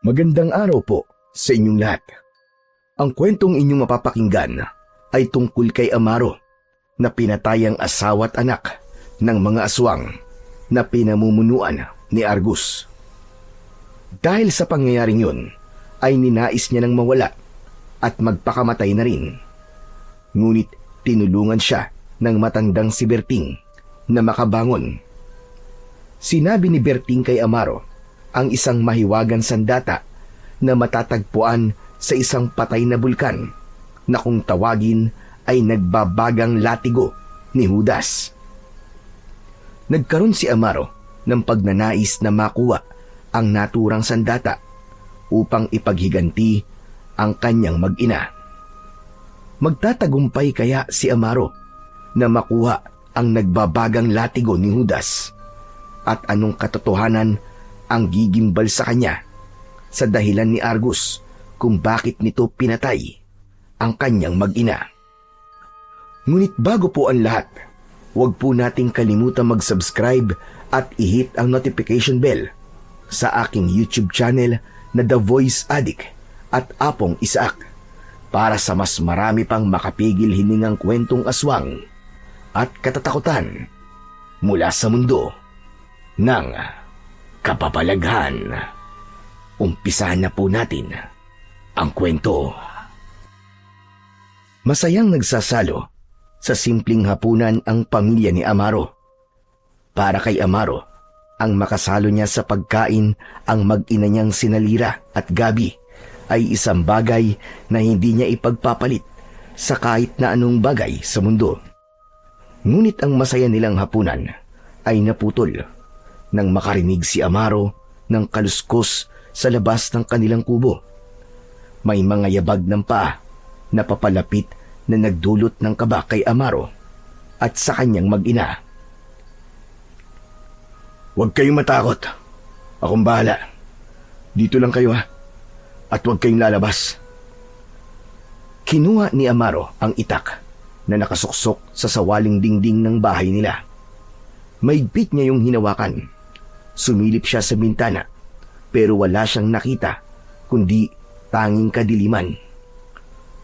Magandang araw po sa inyong lahat. Ang kwentong inyong mapapakinggan ay tungkol kay Amaro na pinatayang asawa at anak ng mga aswang na pinamumunuan ni Argus. Dahil sa pangyayaring yun, ay ninais niya nang mawala at magpakamatay na rin. Ngunit tinulungan siya ng matandang si Berting na makabangon. Sinabi ni Berting kay Amaro ang isang mahiwagang sandata na matatagpuan sa isang patay na bulkan na kung tawagin ay nagbabagang latigo ni Judas. Nagkaroon si Amaro ng pagnanais na makuha ang naturang sandata upang ipaghiganti ang kanyang mag-ina. Magtatagumpay kaya si Amaro na makuha ang nagbabagang latigo ni Judas? At anong katotohanan ang gigimbal sa kanya sa dahilan ni Argus kung bakit nito pinatay ang kanyang mag-ina? Ngunit bago po ang lahat, huwag po nating kalimutan mag-subscribe at i-hit ang notification bell sa aking YouTube channel na The Voice Addict at Apong Isaak para sa mas marami pang makapigil hiningang kwentong aswang at katatakutan mula sa mundo ng kababalaghan. Umpisahan na po natin ang kwento. Masayang nagsasalo sa simpleng hapunan ang pamilya ni Amaro. Para kay Amaro, ang makasalo niya sa pagkain ang mag-ina niyang sina Lira at Gabi ay isang bagay na hindi niya ipagpapalit sa kahit na anong bagay sa mundo. Ngunit ang masaya nilang hapunan ay naputol nang makarinig si Amaro ng kaluskos sa labas ng kanilang kubo. May mga yabag ng paa na papalapit na nagdulot ng kaba kay Amaro at sa kanyang mag-ina. "Huwag kayong matakot. Akong bahala. Dito lang kayo ha. At huwag kayong lalabas." Kinuha ni Amaro ang itak na nakasuksok sa sawaling dingding ng bahay nila. Maigpit niya yung hinawakan. Sumilip siya sa bintana pero wala siyang nakita kundi tanging kadiliman.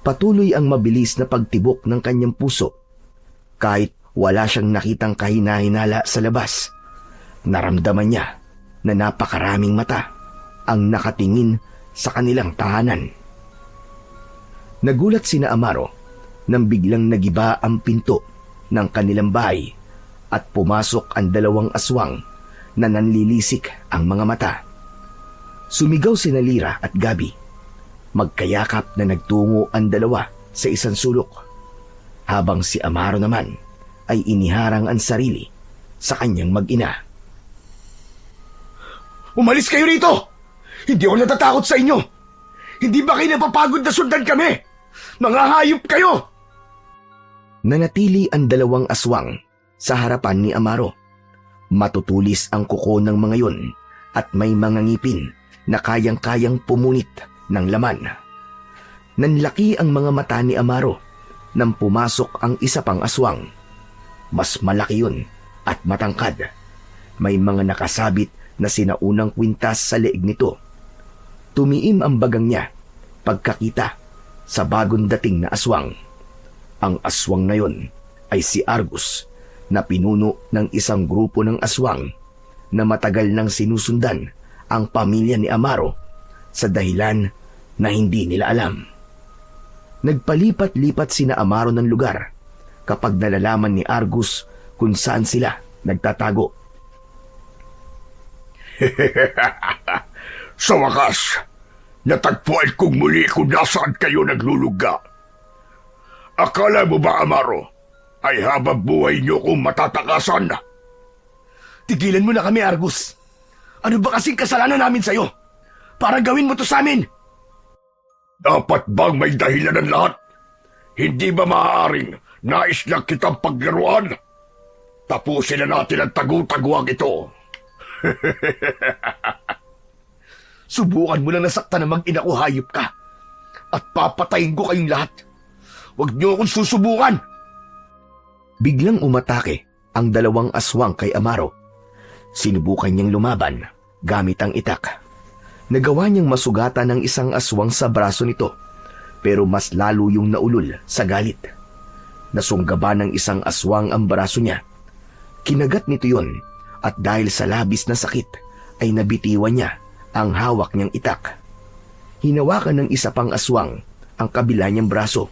Patuloy ang mabilis na pagtibok ng kanyang puso. Kahit wala siyang nakitang kahina-hinala sa labas, naramdaman niya na napakaraming mata ang nakatingin sa kanilang tahanan. Nagulat sina Amaro nang biglang nagiba ang pinto ng kanilang bahay at pumasok ang dalawang aswang na nanlilisik ang mga mata. Sumigaw sina Lira at Gabi. Magkayakap na nagtungo ang dalawa sa isang sulok, habang si Amaro naman ay iniharang ang sarili sa kanyang mag-ina. "Umalis kayo rito! Hindi ako natatakot sa inyo! Hindi ba kayo napapagod na sundan kami? Mga hayop kayo!" Nanatili ang dalawang aswang sa harapan ni Amaro. Matutulis ang kuko ng mga yun at may mga ngipin na kayang-kayang pumunit ng laman. Nanlaki ang mga mata ni Amaro nang pumasok ang isa pang aswang. Mas malaki yun at matangkad. May mga nakasabit na sinaunang kwintas sa leeg nito. Tumiim ang bagang niya pagkakita sa bagong dating na aswang. Ang aswang na yun ay si Argus na pinuno ng isang grupo ng aswang na matagal nang sinusundan ang pamilya ni Amaro sa dahilan na hindi nila alam. Nagpalipat-lipat sina Amaro ng lugar kapag nalalaman ni Argus kung saan sila nagtatago. "Sa wakas, natagpuan kong muli kung nasaan kayo nagluluga. Akala mo ba, Amaro, ay habang buhay niyo kung matatakasan?" "Tigilan mo na kami, Argus. Ano ba kasing kasalanan namin sa'yo? Para gawin mo to sa amin?" "Dapat bang may dahilan ng lahat? Hindi ba maaaring nais lang kitang paglaruan? Tapusin na natin ang tagu-taguang ito." "Subukan mo lang nasaktan na mag-ina ko, hayop ka. At papatayin ko kayong lahat. Huwag niyo akong susubukan." Biglang umatake ang dalawang aswang kay Amaro. Sinubukan niyang lumaban gamit ang itak. Nagawa niyang masugatan ng isang aswang sa braso nito, pero mas lalo yung naulol sa galit. Nasunggaban ng isang aswang ang braso niya. Kinagat nito yun at dahil sa labis na sakit ay nabitiwan niya ang hawak niyang itak. Hinawakan ng isa pang aswang ang kabila niyang braso.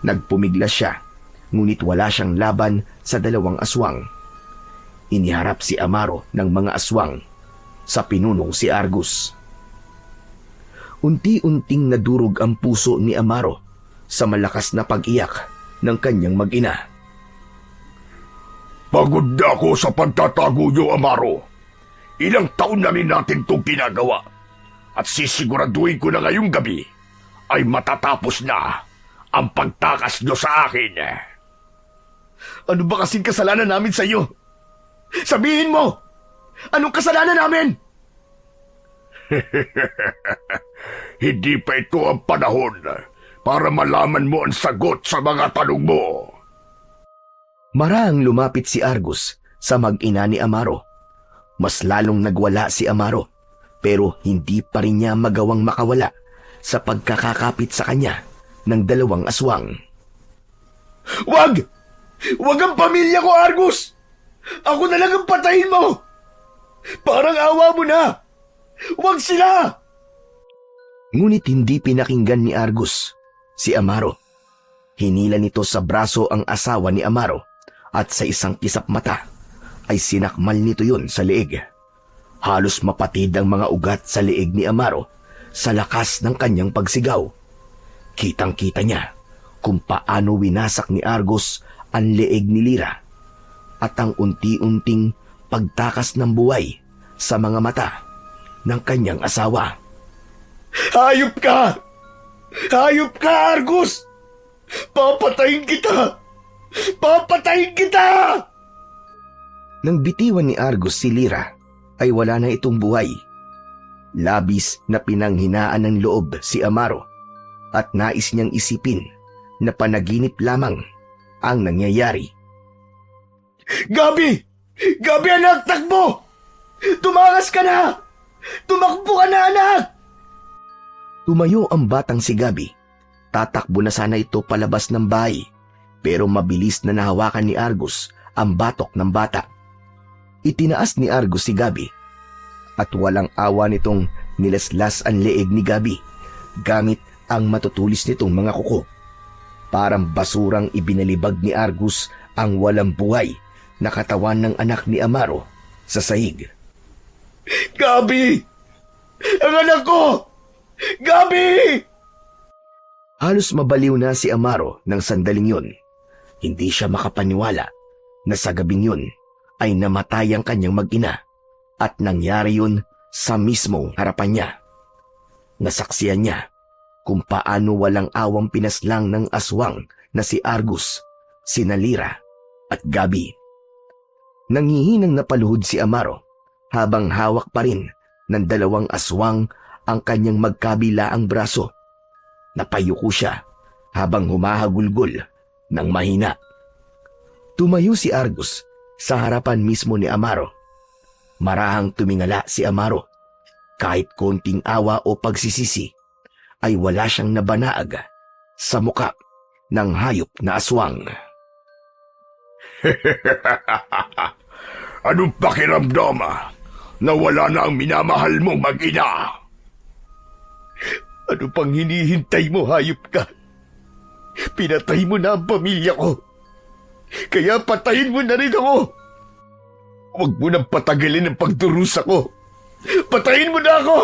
Nagpumiglas siya, ngunit wala siyang laban sa dalawang aswang. Iniharap si Amaro ng mga aswang sa pinunong si Argus. Unti-unting nadurog ang puso ni Amaro sa malakas na pag-iyak ng kanyang mag-ina. Pagod na ako sa pagtatago niyo, Amaro. Ilang taon na rin natin itong ginagawa. At sisiguraduhin ko na ngayong gabi ay matatapos na ang pagtakas niyo sa akin. Ano ba kasing kasalanan namin sa iyo? Sabihin mo! Anong kasalanan namin? Hindi pa ito ang panahon para malaman mo ang sagot sa mga tanong mo. Marahang lumapit si Argus sa mag-ina ni Amaro. Mas lalong nagwala si Amaro, pero hindi pa rin niya magawang makawala sa pagkakakapit sa kanya ng dalawang aswang. Wag! Wag ang pamilya ko, Argus! Ako na lang ang patayin mo! Parang awa mo na! Wag sila! Ngunit hindi pinakinggan ni Argus si Amaro. Hinila nito sa braso ang asawa ni Amaro at sa isang kisap mata ay sinakmal nito yun sa leeg. Halos mapatid ang mga ugat sa leeg ni Amaro sa lakas ng kanyang pagsigaw. Kitang-kita niya kung paano winasak ni Argus ang leeg ni Lyra at ang unti-unting pagtakas ng buhay sa mga mata ng kanyang asawa. Hayop ka! Hayop ka, Argus! Papatayin kita! Papatayin kita! Nang bitiwan ni Argus si Lyra, ay wala na itong buhay. Labis na pinanghinaan ng loob si Amaro at nais niyang isipin na panaginip lamang ang nangyayari. Gabi! Gabi, anak! Takbo! Tumangas ka na! Tumakbo ka na, anak! Tumayo ang batang si Gabi. Tatakbo na sana ito palabas ng bahay, pero mabilis na nahawakan ni Argus ang batok ng bata. Itinaas ni Argus si Gabi at walang awa nitong nilaslas ang leeg ni Gabi gamit ang matutulis nitong mga kuko. Parang basurang ibinalibag ni Argus ang walang buhay na katawan ng anak ni Amaro sa sahig. Gabi! Ang anak ko! Gabi! Halos mabaliw na si Amaro ng sandaling yun. Hindi siya makapaniwala na sa gabing yun ay namatay ang kanyang mag-ina at nangyari yun sa mismong harapan niya. Nasaksiyan niya kung paano walang awang pinaslang ng aswang na si Argus, sina Lyra at Gabi. Nangihinang napaluhod si Amaro habang hawak pa rin ng dalawang aswang ang kanyang magkabilaang braso. Napayuko siya habang humahagulgol ng mahina. Tumayo si Argus sa harapan mismo ni Amaro. Marahang tumingala si Amaro. Kahit konting awa o pagsisisi, ay wala siyang nabanaag sa muka ng hayop na aswang. Anong pakiramdam na wala na ang minamahal mong mag-ina? Ano pang hinihintay mo, hayop ka? Pinatay mo na ang pamilya ko. Kaya patayin mo na rin ako. Huwag mo nang patagalin ang pagdurusa ko. Patayin mo na ako!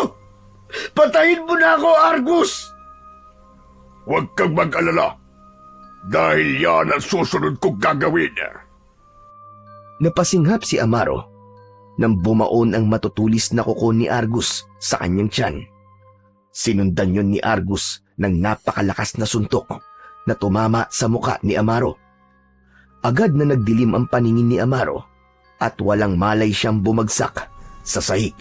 Patayin mo na ako, Argus! Huwag kang mag-alala dahil yan ang susunod kong gagawin. Napasinghap si Amaro nang bumaon ang matutulis na kuko ni Argus sa kanyang tiyan. Sinundan yun ni Argus ng napakalakas na suntok na tumama sa muka ni Amaro. Agad na nagdilim ang paningin ni Amaro at walang malay siyang bumagsak sa sahig.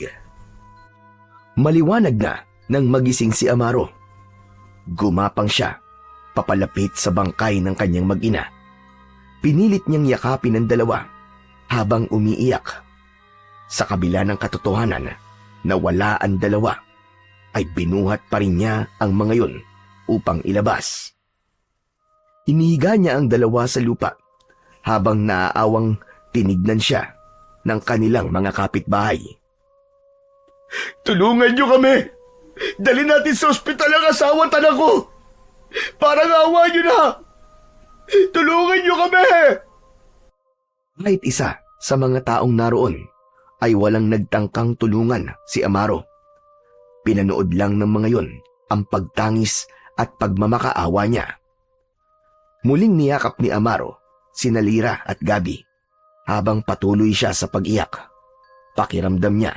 Maliwanag na nang magising si Amaro. Gumapang siya papalapit sa bangkay ng kanyang mag-ina. Pinilit niyang yakapin ang dalawa habang umiiyak. Sa kabila ng katotohanan na wala ang dalawa ay binuhat pa rin niya ang mga yun upang ilabas. Inihiga niya ang dalawa sa lupa habang naaawang tinignan siya ng kanilang mga kapitbahay. Tulungan niyo kami! Dali natin sa ospital ang asawa at anak ko! Parang awa niyo na! Tulungan niyo kami! Kahit isa sa mga taong naroon ay walang nagtangkang tulungan si Amaro. Pinanood lang ng mga yon ang pagtangis at pagmamakaawa niya. Muling niyakap ni Amaro sina Lira at Gabi habang patuloy siya sa pag-iyak. Pakiramdam niya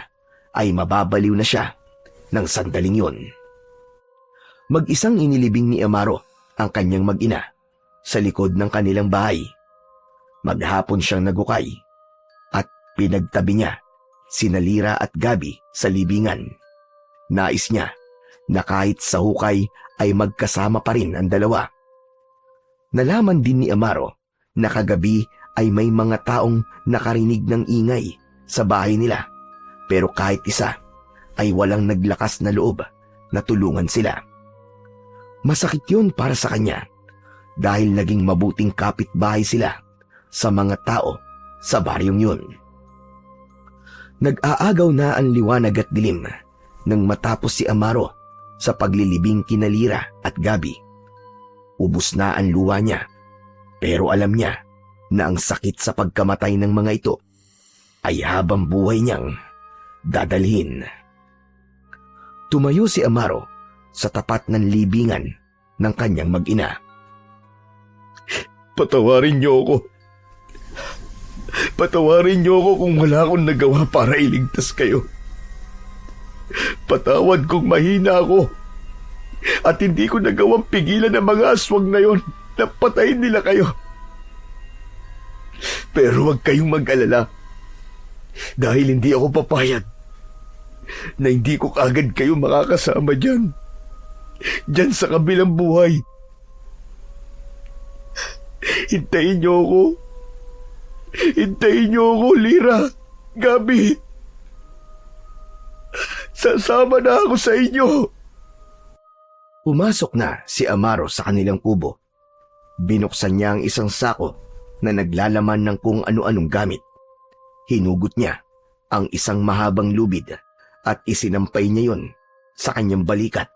ay mababaliw na siya ng sandaling yon. Mag-isang inilibing ni Amaro ang kanyang mag-ina sa likod ng kanilang bahay. Maghapon siyang nagukay at pinagtabi niya sina Lira at Gabi sa libingan. Nais niya na kahit sa hukay ay magkasama pa rin ang dalawa. Nalaman din ni Amaro na kagabi ay may mga taong nakarinig ng ingay sa bahay nila, pero kahit isa ay walang naglakas na loob na tulungan sila. Masakit yun para sa kanya dahil naging mabuting kapitbahay sila sa mga tao sa baryong yun. Nag-aagaw na ang liwanag at dilim nang matapos si Amaro sa paglilibing kina Lira at Gabi. Ubus na ang luha niya, pero alam niya na ang sakit sa pagkamatay ng mga ito ay habang buhay niyang dadalhin. Tumayo si Amaro sa tapat ng libingan ng kanyang mag-ina. Patawarin niyo ako. Patawarin niyo ako kung wala akong nagawa para iligtas kayo. Patawad kung mahina ako at hindi ko nagawang pigilan ang mga aswang na yon na patayin nila kayo. Pero huwag kayong mag-alala dahil hindi ako papayag na hindi ko kaagad kayo makakasama dyan sa kabilang buhay. Hintayin niyo ako. Hintayin niyo ako, Lira, Gabi. Sasama na ako sa inyo. Pumasok na si Amaro sa kanilang kubo. Binuksan niya ang isang sako na naglalaman ng kung ano-anong gamit. Hinugot niya ang isang mahabang lubid at isinampay niya yon sa kanyang balikat.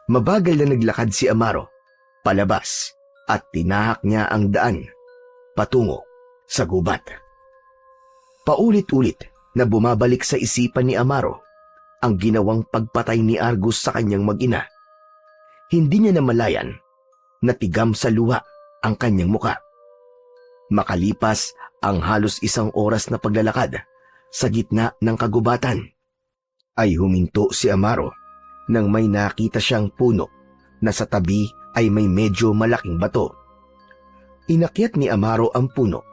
Mabagal na naglakad si Amaro palabas at tinahak niya ang daan patungo sa gubat. Paulit-ulit na bumabalik sa isipan ni Amaro ang ginawang pagpatay ni Argus sa kanyang mag-ina. Hindi niya namalayan na tigam sa luha ang kanyang muka. Makalipas ang halos 1 oras na paglalakad sa gitna ng kagubatan, ay huminto si Amaro nang may nakita siyang puno na sa tabi ay may medyo malaking bato. Inakyat ni Amaro ang puno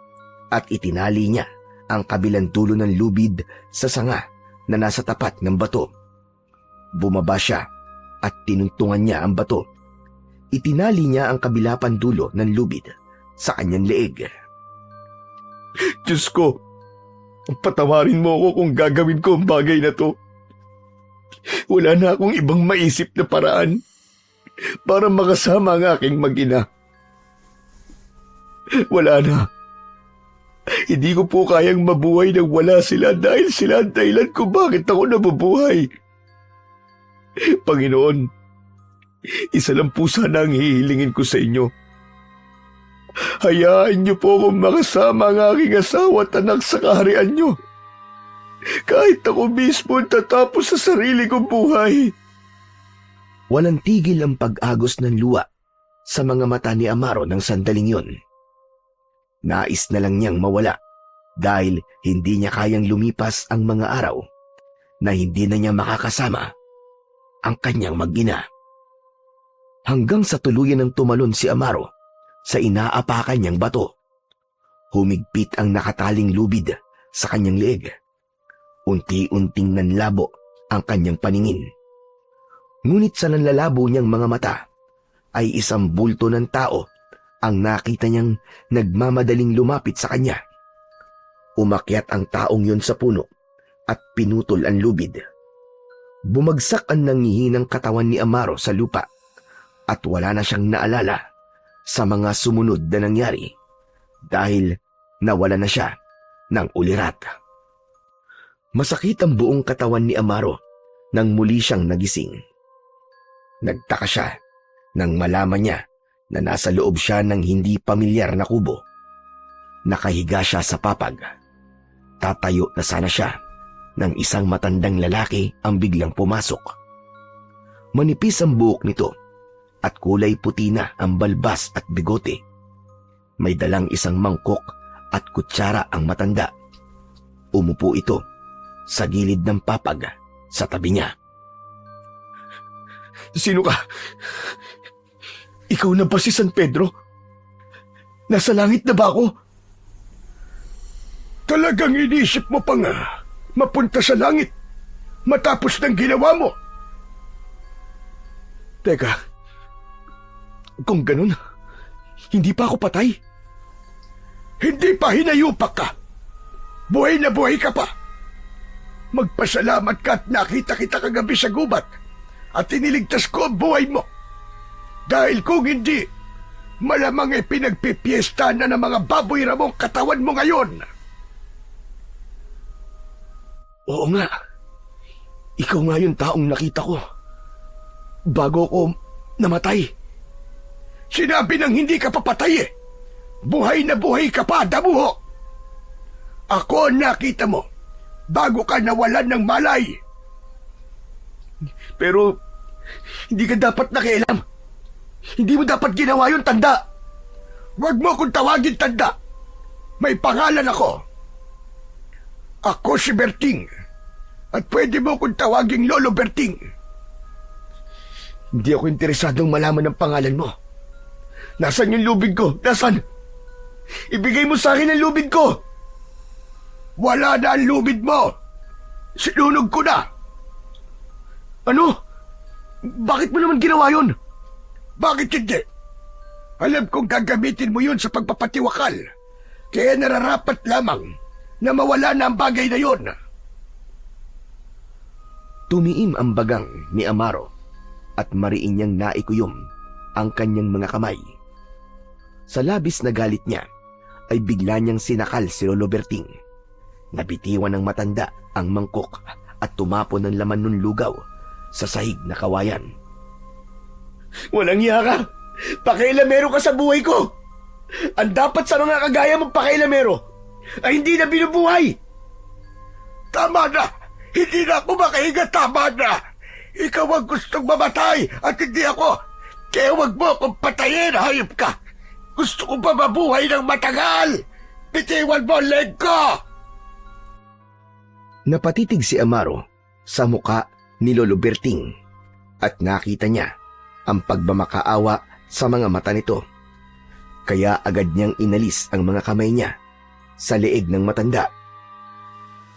at itinali niya ang kabilang dulo ng lubid sa sanga na nasa tapat ng bato. Bumaba siya at tinuntungan niya ang bato. Itinali niya ang kabilapang dulo ng lubid sa kanyang leeg. Diyos ko, patawarin mo ako kung gagawin ko ang bagay na to. Wala na akong ibang maisip na paraan para makasama ang aking mag-ina. Wala na. Hindi ko po kayang mabuhay nang wala sila dahil sila ang dahilan kung bakit ako nabubuhay. Panginoon, isa lang po sana ang hihilingin ko sa inyo. Hayaan niyo po akong makasama ang aking asawa at anak sa kaharian niyo. Kahit ako mismo tatapos sa sarili kong buhay. Walang tigil ang pag-agos ng luha sa mga mata ni Amaro ng sandaling yun. Nais na lang niyang mawala dahil hindi niya kayang lumipas ang mga araw na hindi na niya makakasama ang kanyang mag-ina. Hanggang sa tuluyan ng tumalon si Amaro sa inaapakan niyang bato. Humigpit ang nakataling lubid sa kanyang leeg. Unti-unting nanlabo ang kanyang paningin. Ngunit sa nanlalabo niyang mga mata ay isang bulto ng tao ang nakita niyang nagmamadaling lumapit sa kanya. Umakyat ang taong yun sa puno at pinutol ang lubid. Bumagsak ang nangihinang katawan ni Amaro sa lupa at wala na siyang naalala sa mga sumunod na nangyari dahil nawala na siya ng ulirat. Masakit ang buong katawan ni Amaro nang muli siyang nagising. Nagtaka siya nang malaman niya na nasa loob siya ng hindi pamilyar na kubo. Nakahiga siya sa papag. Tatayo na sana siya nang isang matandang lalaki ang biglang pumasok. Manipis ang buhok nito at kulay puti na ang balbas at bigote. May dalang isang mangkok at kutsara ang matanda. Umupo ito sa gilid ng papag sa tabi niya. Sino ka? Ikaw na ba si San Pedro? Nasa langit na ba ako? Talagang inisip mo pa nga mapunta sa langit matapos ng ginawa mo? Teka, kung ganun, hindi pa ako patay? Hindi pa hinayupak ka. Buhay na buhay ka pa. Magpasalamat ka at nakita kita kagabi sa gubat at iniligtas ko ang buhay mo. Dahil kung hindi, malamang ay pinagpipiesta na ng mga baboy ramong katawan mo ngayon. Oo nga. Ikaw nga yung taong nakita ko bago ko namatay. Sinabi nang hindi ka papatay eh. Buhay na buhay ka pa, damuho. Ako ang nakita mo bago ka nawalan ng malay. Pero hindi ka dapat nakialam. Hindi mo dapat ginawa yung tanda. Huwag mo akong tawagin tanda. May pangalan ako. Ako si Berting. At pwede mo akong tawaging Lolo Berting. Hindi ako interesadong malaman ang pangalan mo. Nasaan yung lubid ko? Nasaan? Ibigay mo sa akin ang lubid ko. Wala na ang lubid mo. Sinunog ko na. Ano? Bakit mo naman ginawa yun? Bakit hindi? Alam kong gagamitin mo yun sa pagpapatiwakal. Kaya nararapat lamang na mawala na ang bagay na yun. Tumiim ang bagang ni Amaro at mariin niyang naikuyom ang kanyang mga kamay. Sa labis na galit niya ay bigla niyang sinakal si Lolo Berting. Nabitiwan ng matanda ang mangkok at tumapon ng laman ng lugaw sa sahig na kawayan. Walang iya ka! Pakailamero ka sa buhay ko! Ang dapat sa mga kagaya mong pakailamero ay hindi na binubuhay! Tama na! Hindi na ako makahinga, tama na! Ikaw ang gustong mamatay at hindi ako! Kaya huwag mo akong patayin, hayop ka! Gusto ko pa mabuhay ng matagal! Bitiwan mo ang leg ko! Napatitig si Amaro sa muka ni Lolo Berting at nakita niya ang pagmamakaawa sa mga mata nito. Kaya agad niyang inalis ang mga kamay niya sa leeg ng matanda.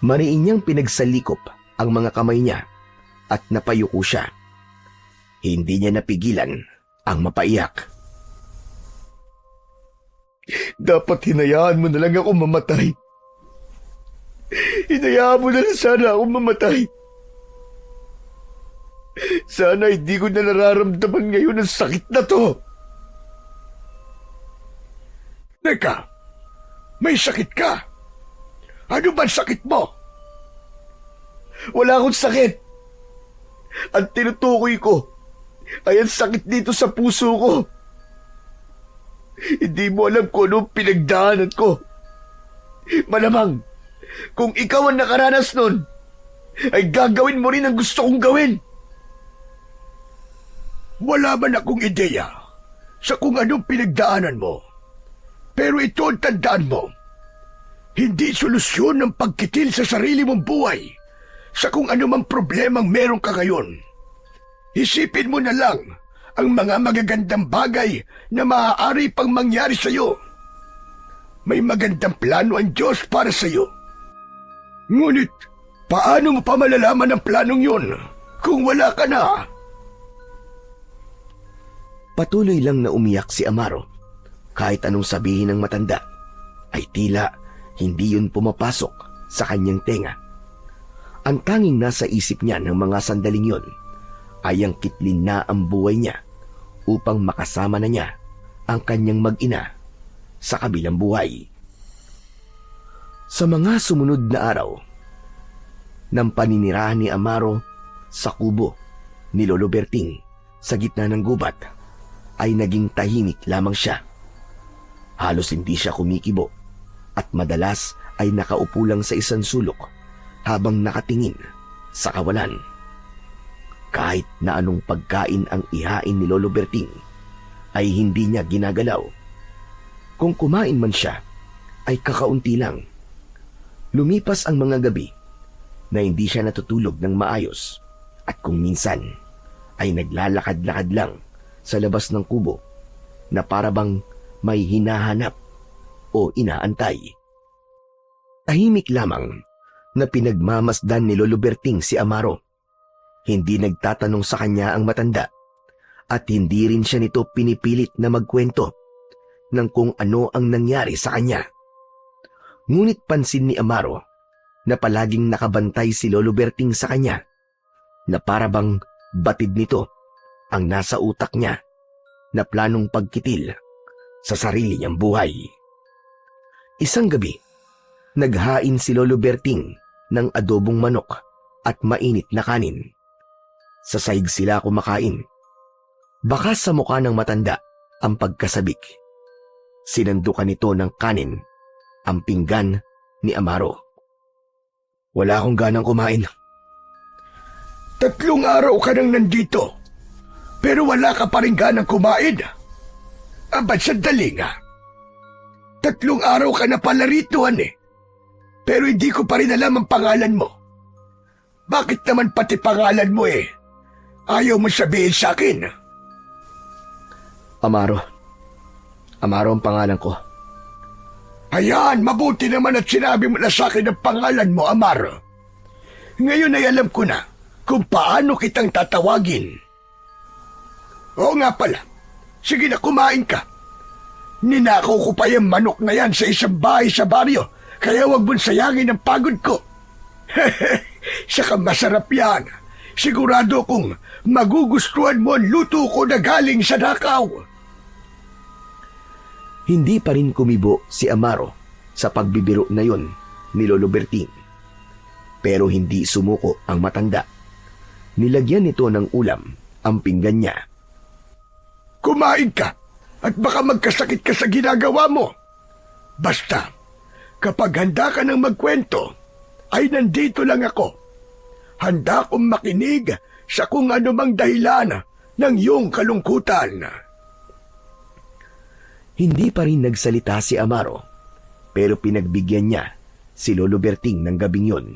Mariin niyang pinagsalikop ang mga kamay niya at napayuko siya. Hindi niya napigilan ang mapaiyak. Dapat hinayaan mo na lang ako mamatay. Hinayaan mo na lang sana ako mamatay. Sana hindi ko na nararamdaman ngayon ang sakit na to. Teka, may sakit ka? Ano ba sakit mo? Wala akong sakit. Ang tinutukoy ko ay ang sakit dito sa puso ko. Hindi mo alam kung anong pinagdaanan ko. Malamang, kung ikaw ang nakaranas nun, ay gagawin mo rin ang gusto kong gawin. Wala man akong ideya sa kung anong pinagdaanan mo. Pero ito ang tandaan mo. Hindi solusyon ng pagkitil sa sarili mong buhay sa kung anumang problemang meron ka ngayon. Isipin mo na lang ang mga magagandang bagay na maaari pang mangyari sa iyo. May magandang plano ang Diyos para sa iyo. Ngunit, paano mo pa malalaman ang planong yun kung wala ka na? Patuloy lang na umiyak si Amaro. Kahit anong sabihin ng matanda, ay tila hindi yun pumapasok sa kanyang tenga. Ang tanging nasa isip niya ng mga sandaling yon ay ang kitlin na ang buhay niya upang makasama na niya ang kanyang mag-ina sa kabilang buhay. Sa mga sumunod na araw, ng paninirahan ni Amaro sa kubo ni Lolo Berting sa gitna ng gubat, ay naging tahimik lamang siya. Halos hindi siya kumikibo at madalas ay nakaupo lang sa isang sulok habang nakatingin sa kawalan. Kahit na anong pagkain ang ihain ni Lolo Berting, ay hindi niya ginagalaw. Kung kumain man siya, ay kakaunti lang. Lumipas ang mga gabi na hindi siya natutulog ng maayos, at kung minsan ay naglalakad-lakad lang sa labas ng kubo na parabang may hinahanap o inaantay. Tahimik lamang na pinagmamasdan ni Lolo Berting si Amaro. Hindi nagtatanong sa kanya ang matanda at hindi rin siya nito pinipilit na magkwento ng kung ano ang nangyari sa kanya. Ngunit pansin ni Amaro na palaging nakabantay si Lolo Berting sa kanya, na parabang batid nito ang nasa utak niya na planong pagkitil sa sarili niyang buhay. Isang gabi, naghain si Lolo Berting ng adobong manok at mainit na kanin. Sa sahig sila kumakain. Baka sa mukha ng matanda ang pagkasabik. Sinandukan nito ng kanin ang pinggan ni Amaro. Wala akong ganang kumain. 3 araw ka nang nandito, pero wala ka pa rin ganang kumain. Abad sandali nga. 3 araw ka na pala rito, pero hindi ko pa rin alam ang pangalan mo. Bakit naman pati pangalan mo ayaw mo sabihin sa akin? Amaro. Amaro ang pangalan ko. Ayan, mabuti naman at sinabi mo na sa akin ang pangalan mo, Amaro. Ngayon ay alam ko na kung paano kitang tatawagin. Oo nga pala, sige na kumain ka. Ninakaw ko pa yung manok na yan sa isang bahay sa baryo, kaya wag mong sayangin ang pagod ko. Saka masarap yan. Sigurado kong magugustuhan mo ang luto ko na galing sa nakaw. Hindi pa rin kumibo si Amaro sa pagbibiro na yon ni Lolo Berting. Pero hindi sumuko ang matanda. Nilagyan nito ng ulam ang pinggan niya. Kumain ka at baka magkasakit ka sa ginagawa mo. Basta, kapag handa ka ng magkwento, ay nandito lang ako. Handa akong makinig sa kung ano mang dahilan ng iyong kalungkutan. Hindi pa rin nagsalita si Amaro, pero pinagbigyan niya si Lolo Berting ng gabing yon.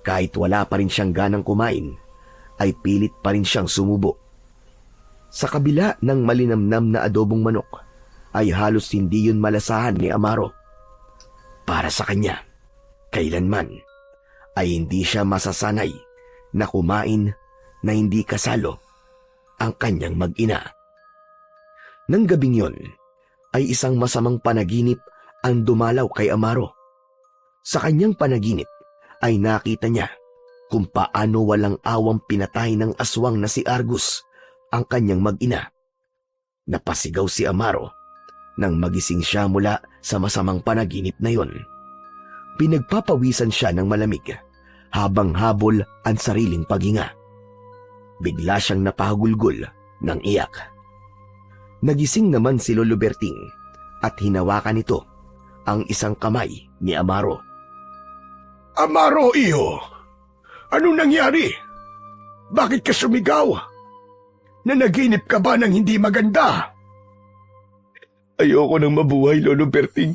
Kahit wala pa rin siyang ganang kumain, ay pilit pa rin siyang sumubo. Sa kabila ng malinamnam na adobong manok, ay halos hindi yun malasahan ni Amaro. Para sa kanya, kailanman, ay hindi siya masasanay na kumain na hindi kasalo ang kanyang mag-ina. Nang gabing yon, ay isang masamang panaginip ang dumalaw kay Amaro. Sa kanyang panaginip ay nakita niya kung paano walang awang pinatay ng aswang na si Argus ang kanyang mag-ina. Napasigaw si Amaro nang magising siya mula sa masamang panaginip na yon. Pinagpapawisan siya ng malamig habang habol ang sariling paghinga. Bigla siyang napahagulgol ng iyak. Nagising naman si Lolo Berting at hinawakan nito ang isang kamay ni Amaro. Amaro, iyo, anong nangyari? Bakit ka sumigaw? Nanaginip ka ba ng hindi maganda? Ayoko nang mabuhay, Lolo Berting.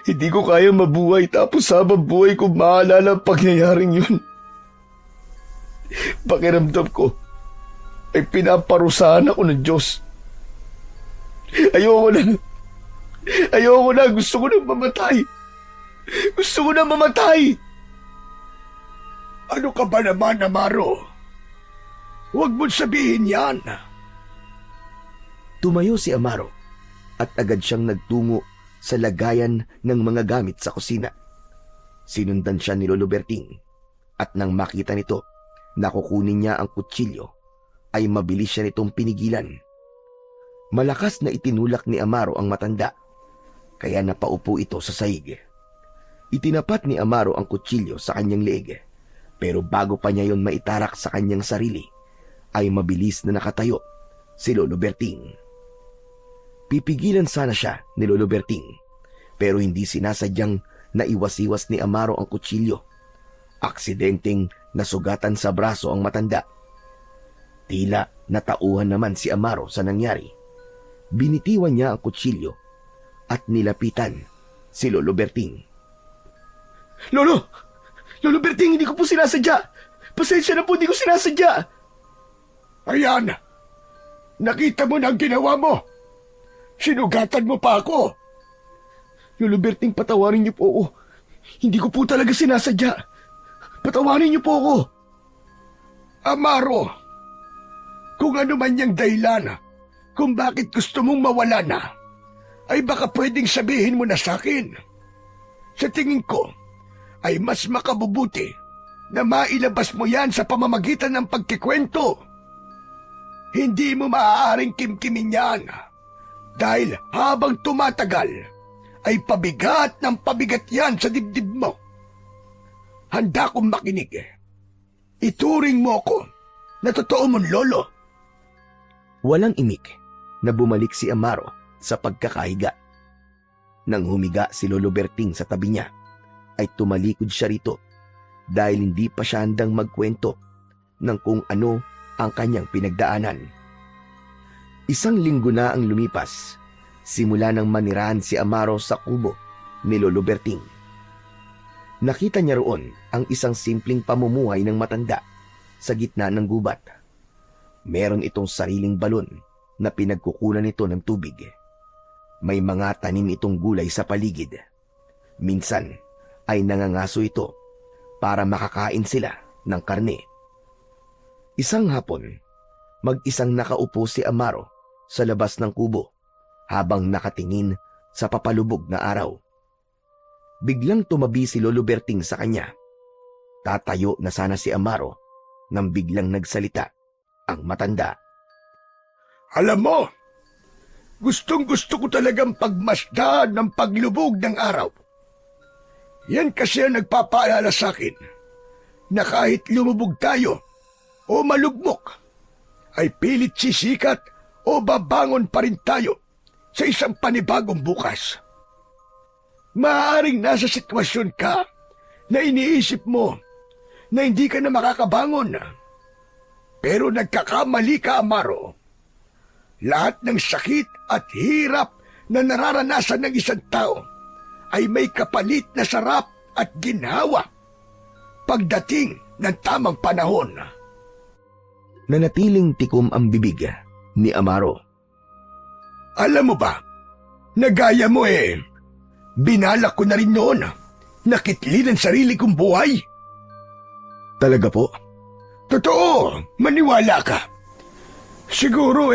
Hindi ko kaya mabuhay tapos habang buhay ko maalala ang pangyayaring yun. Pakiramdam ko ay pinaparusahan ako ng Diyos. Ayoko na. Gusto ko nang mamatay. Ano ka ba naman, Amaro? Huwag mo't sabihin yan. Tumayo si Amaro at agad siyang nagtungo sa lagayan ng mga gamit sa kusina. Sinundan siya ni Lolo Berting At nang makita nito na kukunin niya ang kutsilyo, ay mabilis siya nitong pinigilan. Malakas na itinulak ni Amaro ang matanda, kaya napaupo ito sa sahig. Itinapat ni Amaro ang kutsilyo sa kanyang leeg, pero bago pa niya yon maitarak sa kanyang sarili, ay mabilis na nakatayo si Lolo Berting. Pipigilan sana siya ni Lolo Berting, pero hindi sinasadyang naiwas-iwas ni Amaro ang kutsilyo. Aksidenteng nasugatan sa braso ang matanda. Tila natauhan naman si Amaro sa nangyari. Binitiwan niya ang kutsilyo at nilapitan si Lolo Berting. Lolo! Lolo Berting, hindi ko po sinasadya! Pasensya na po, hindi ko sinasadya! Ayan! Nakita mo na ang ginawa mo! Sinugatan mo pa ako! Lolo Berting, patawarin niyo po ako. Hindi ko po talaga sinasadya. Patawarin niyo po ako. Amaro, kung ano man yung dahilan kung bakit gusto mong mawala na, ay baka pwedeng sabihin mo na sa akin. Sa tingin ko, ay mas makabubuti na mailabas mo yan sa pamamagitan ng pagkikwento. Hindi mo maaaring kimkimin yan dahil habang tumatagal ay pabigat ng pabigat yan sa dibdib mo. Handa kong makinig. Ituring mo ko na totoo mong lolo. Walang imik na bumalik si Amaro sa pagkakahiga. Nang humiga si Lolo Berting sa tabi niya, ay tumalikod siya rito dahil hindi pa siya handang magkwento ng kung ano ang kanyang pinagdaanan. 1 linggo na ang lumipas simula nang manirahan si Amaro sa kubo ni Lolo Berting. Nakita niya roon ang isang simpleng pamumuhay ng matanda sa gitna ng gubat. Meron itong sariling balon na pinagkukunan nito ng tubig. May mga tanim itong gulay sa paligid. Minsan ay nangangaso ito para makakain sila ng karne. Isang hapon, mag-isang nakaupo si Amaro sa labas ng kubo habang nakatingin sa papalubog na araw. Biglang tumabi si Lolo Berting sa kanya. Tatayo na sana si Amaro nang biglang nagsalita ang matanda. Alam mo, gustong-gusto ko talagang pagmasdan ng paglubog ng araw. Yan kasi ang nagpapaalala sa akin na kahit lumubog tayo o malugmok, ay pilit sisikat o babangon pa rin tayo sa isang panibagong bukas. Maaaring nasa sitwasyon ka na iniisip mo na hindi ka na makakabangon. Pero nagkakamali ka, Amaro. Lahat ng sakit at hirap na nararanasan ng isang tao ay may kapalit na sarap at ginhawa pagdating ng tamang panahon. Nanatiling tikom ang bibig ni Amaro. Alam mo ba, nagaya mo binalak ko na rin noon na kitlin ang sarili kong buhay. Talaga po? Totoo, maniwala ka. Siguro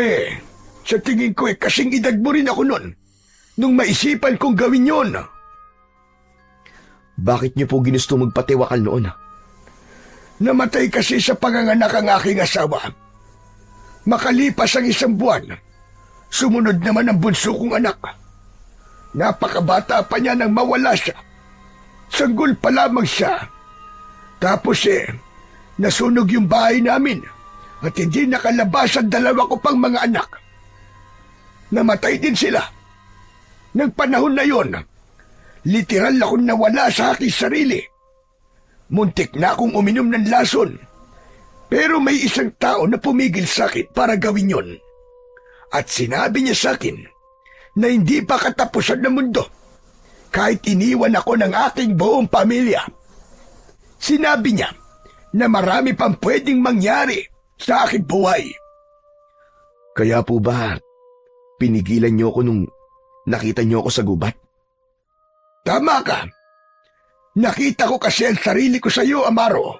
sa tingin ko kasing edad mo rin ako noon nung maisipan kong gawin yon. Bakit niyo po ginusto magpatiwakal noon? Namatay kasi sa panganganak ang aking asawa. Makalipas ang 1 buwan, sumunod naman ang bunso kong anak. Napakabata pa niya nang mawala siya. Sanggol pa lamang siya. Tapos nasunog yung bahay namin at hindi nakalabas ang 2 ko pang mga anak. Namatay din sila. Nang panahon na yon, literal akong nawala sa aking sarili. Muntik na akong uminom ng lason. Pero may isang tao na pumigil sa akin para gawin yon. At sinabi niya sa akin na hindi pa katapusan ng mundo kahit iniwan ako ng aking buong pamilya. Sinabi niya na marami pang pwedeng mangyari sa aking buhay. Kaya po ba pinigilan niyo ako nung nakita niyo ako sa gubat? Tama ka. Nakita ko kasi ang sarili ko sa iyo, Amaro.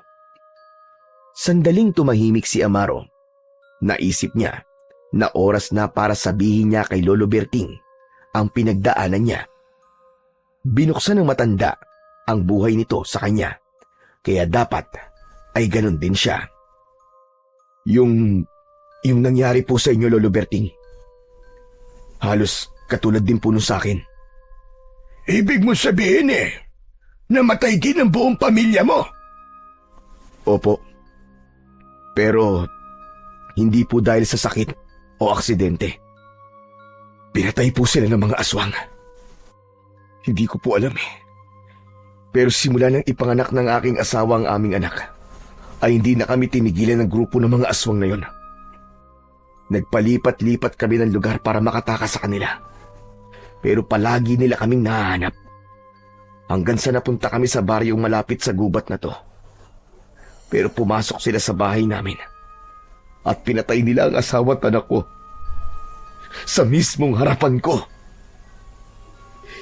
Sandaling tumahimik si Amaro. Naisip niya na oras na para sabihin niya kay Lolo Berting ang pinagdaanan niya. Binuksan ng matanda ang buhay nito sa kanya, kaya dapat ay ganon din siya. Yung nangyari po sa inyo, Lolo Berting, halos katulad din po nun sa akin. Ibig mo sabihin namatay din ang buong pamilya mo? Opo. Pero hindi po dahil sa sakit o aksidente. Pinatay po sila ng mga aswang. Hindi ko po alam Pero simula nang ipanganak ng aking asawa ang aming anak, ay hindi na kami tinigilan ng grupo ng mga aswang na yon. Nagpalipat-lipat kami ng lugar para makatakas sa kanila. Pero palagi nila kaming nahanap. Hanggang sa napunta kami sa baryong malapit sa gubat na to. Pero pumasok sila sa bahay namin. At pinatay nila ang asawa at anak ko. Sa mismong harapan ko.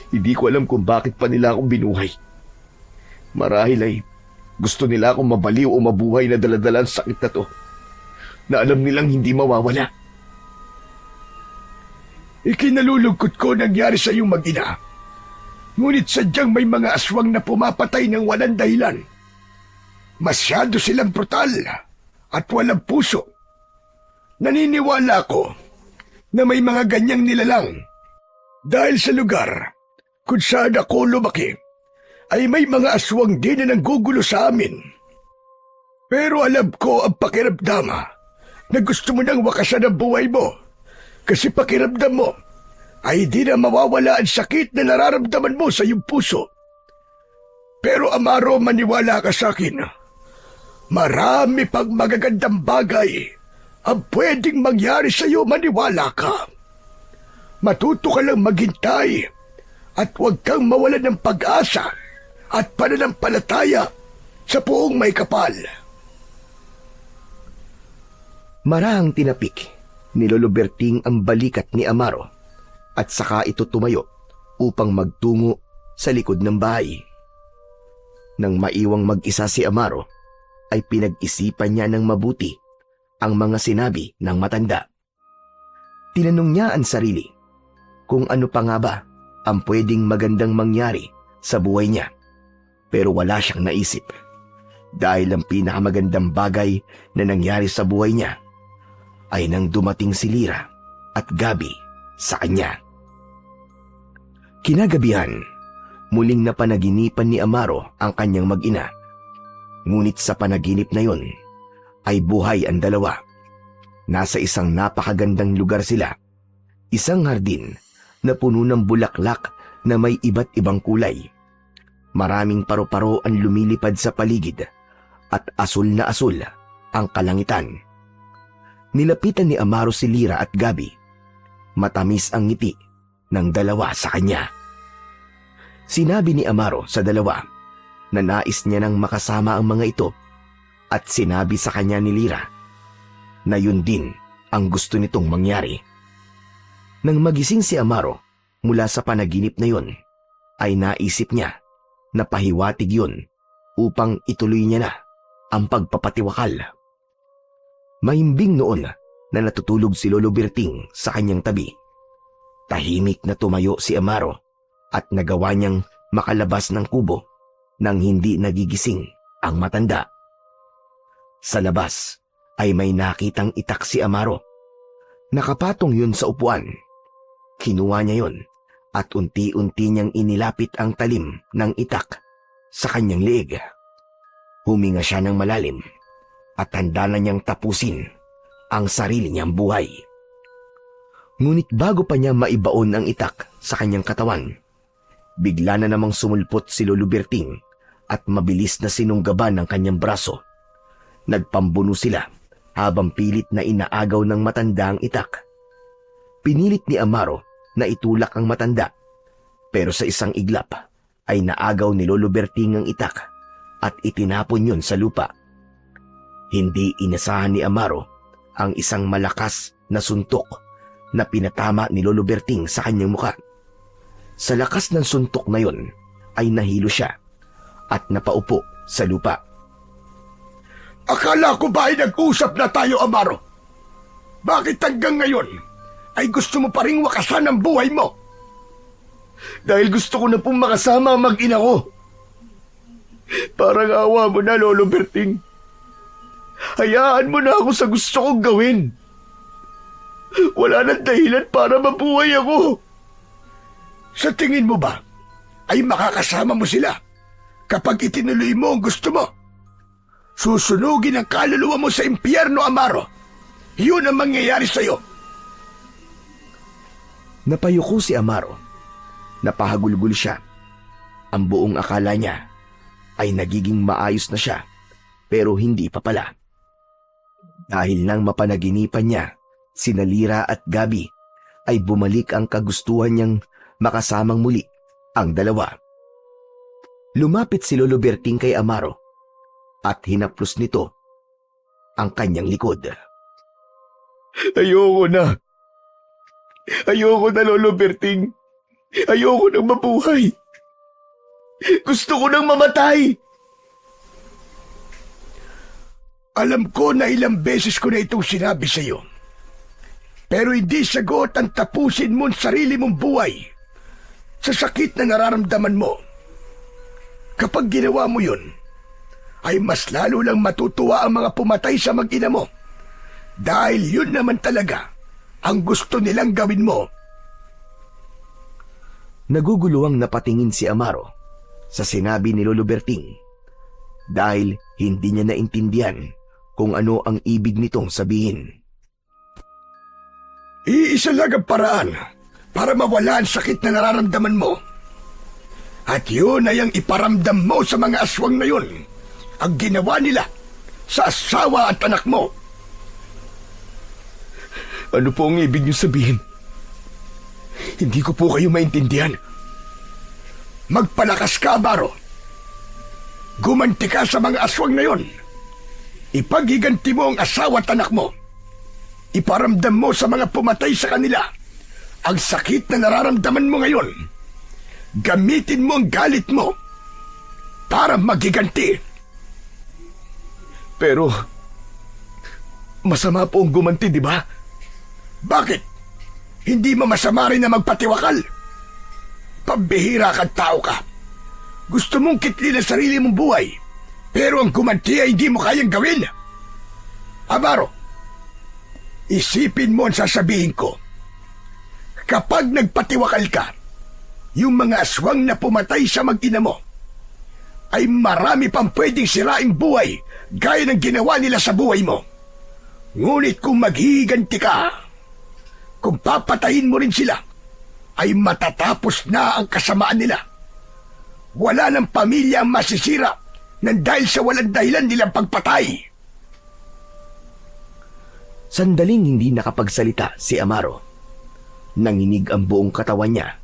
Hindi ko alam kung bakit pa nila akong binuhay. Marahil ay gusto nila akong mabaliw o mabuhay na daladala ang sakit na to, na alam nilang hindi mawawala. Ikinalulungkot ko nangyari sa iyong mag-ina. Ngunit sadyang may mga aswang na pumapatay ng walang dahilan. Masyado silang brutal at walang puso. Naniniwala ko na may mga ganyang nilalang dahil sa lugar kung saan ako lumaki ay may mga aswang din na nanggugulo sa amin. Pero alam ko ang pakiramdam na gusto mo nang wakasan ang buhay mo kasi pakiramdam mo ay di na mawawala ang sakit na nararamdaman mo sa iyong puso. Pero Amaro, maniwala ka sa akin. Marami pang magagandang bagay ang pwedeng mangyari sa iyo, maniwala ka. Matuto ka lang maghintay at huwag kang mawalan ng pag-asa at pananampalataya sa Poong May Kapal. Marahang tinapik ni Lolo Berting ang balikat ni Amaro at saka ito tumayo upang magtungo sa likod ng bahay. Nang maiwang mag-isa si Amaro, ay pinag-isipan niya ng mabuti ang mga sinabi ng matanda. Tinanong niya ang sarili kung ano pa nga ba ang pwedeng magandang mangyari sa buhay niya. Pero wala siyang naisip dahil ang pinakamagandang bagay na nangyari sa buhay niya ay nang dumating si Lira at Gabi sa kanya. Kinagabihan, muling napanaginipan ni Amaro ang kanyang mag-ina. Ngunit sa panaginip na yon ay buhay ang dalawa. Nasa isang napakagandang lugar sila, isang hardin na puno ng bulaklak na may iba't ibang kulay. Maraming paro-paro ang lumilipad sa paligid at asul na asul ang kalangitan. Nilapitan ni Amaro si Lira at Gabi. Matamis ang ngiti ng dalawa sa kanya. Sinabi ni Amaro sa dalawa na nais niya nang makasama ang mga ito at sinabi sa kanya ni Lira na yun din ang gusto nitong mangyari. Nang magising si Amaro mula sa panaginip na yun, ay naisip niya na pahiwatig yun upang ituloy niya na ang pagpapatiwakal. Mahimbing noon na natutulog si Lolo Berting sa kanyang tabi. Tahimik na tumayo si Amaro at nagawa niyang makalabas ng kubo nang hindi nagigising ang matanda. Sa labas ay may nakitang itak si Amaro. Nakapatong yun sa upuan. Kinuha niya yun at unti-unti niyang inilapit ang talim ng itak sa kanyang leeg. Huminga siya ng malalim at handa na niyang tapusin ang sarili niyang buhay. Ngunit bago pa niya maibaon ang itak sa kanyang katawan, bigla na namang sumulpot si Lolo Berting at mabilis na sinunggaban ng kanyang braso. Nagpambuno sila habang pilit na inaagaw ng matanda ang itak. Pinilit ni Amaro na itulak ang matanda, pero sa isang iglap ay naagaw ni Lolo Berting ang itak at itinapon yun sa lupa. Hindi inasahan ni Amaro ang isang malakas na suntok na pinatama ni Lolo Berting sa kanyang muka. Sa lakas ng suntok na yon ay nahilo siya at napaupo sa lupa. Akala ko ba ay nag-usap na tayo, Amaro? Bakit hanggang ngayon ay gusto mo pa ring wakasan ang buhay mo? Dahil gusto ko na pong makasama ang mag-ina ko. Parang awa mo na, Lolo Berting. Hayaan mo na ako sa gusto kong gawin. Wala nang dahilan para mabuhay ako. Sa tingin mo ba ay makakasama mo sila kapag itinuloy mo ang gusto mo? Susunugin ang kaluluwa mo sa impyerno, Amaro. Yun ang mangyayari sa'yo. Napayuko si Amaro. Napahagulgul siya. Ang buong akala niya ay nagiging maayos na siya, pero hindi pa pala. Dahil nang mapanaginipan niya, sina Lira at Gabi, ay bumalik ang kagustuhan niyang makasamang muli ang dalawa. Lumapit si Lolo Berting kay Amaro at hinaplos nito ang kanyang likod. Ayoko na. Ayoko na, Lolo Berting. Ayoko nang mabuhay. Gusto ko nang mamatay. Alam ko na ilang beses ko na itong sinabi sa iyo. Pero hindi sagot ang tapusin mo ang sarili mong buhay sa sakit na nararamdaman mo. Kapag ginawa mo yun, ay mas lalo lang matutuwa ang mga pumatay sa mag-ina mo. Dahil yun naman talaga ang gusto nilang gawin mo. Naguguluhang napatingin si Amaro sa sinabi ni Lolo Berting dahil hindi niya naintindihan kung ano ang ibig nitong sabihin. Iisa lang ang paraan para mawala ang sakit na nararamdaman mo. At yun ay ang iparamdam mo sa mga aswang na yun ang ginawa nila sa asawa at anak mo. Ano po ang ibig niyo sabihin? Hindi ko po kayo maintindihan. Magpalakas ka, Amaro. Gumanti ka sa mga aswang na yon. Ipaghiganti mo ang asawa at anak mo. Iparamdam mo sa mga pumatay sa kanila ang sakit na nararamdaman mo ngayon. Gamitin mo ang galit mo para maghiganti. Pero, masama po ang gumanti, di ba? Bakit? Hindi mo masama rin na magpatiwakal? Pambihira kang tao ka. Gusto mong kitlin ang sarili mong buhay, pero ang gumanti ay hindi mo kayang gawin. Amaro, isipin mo ang sasabihin ko. Kapag nagpatiwakal ka, yung mga aswang na pumatay sa mag-ina mo, ay marami pang pwedeng siraing buhay gaya ng ginawa nila sa buhay mo. Ngunit kung maghihiganti ka, kung papatayin mo rin sila, ay matatapos na ang kasamaan nila. Wala ng pamilya ang masisira nang dahil sa walang dahilan nilang pagpatay. Sandaling hindi nakapagsalita si Amaro. Nanginig ang buong katawan niya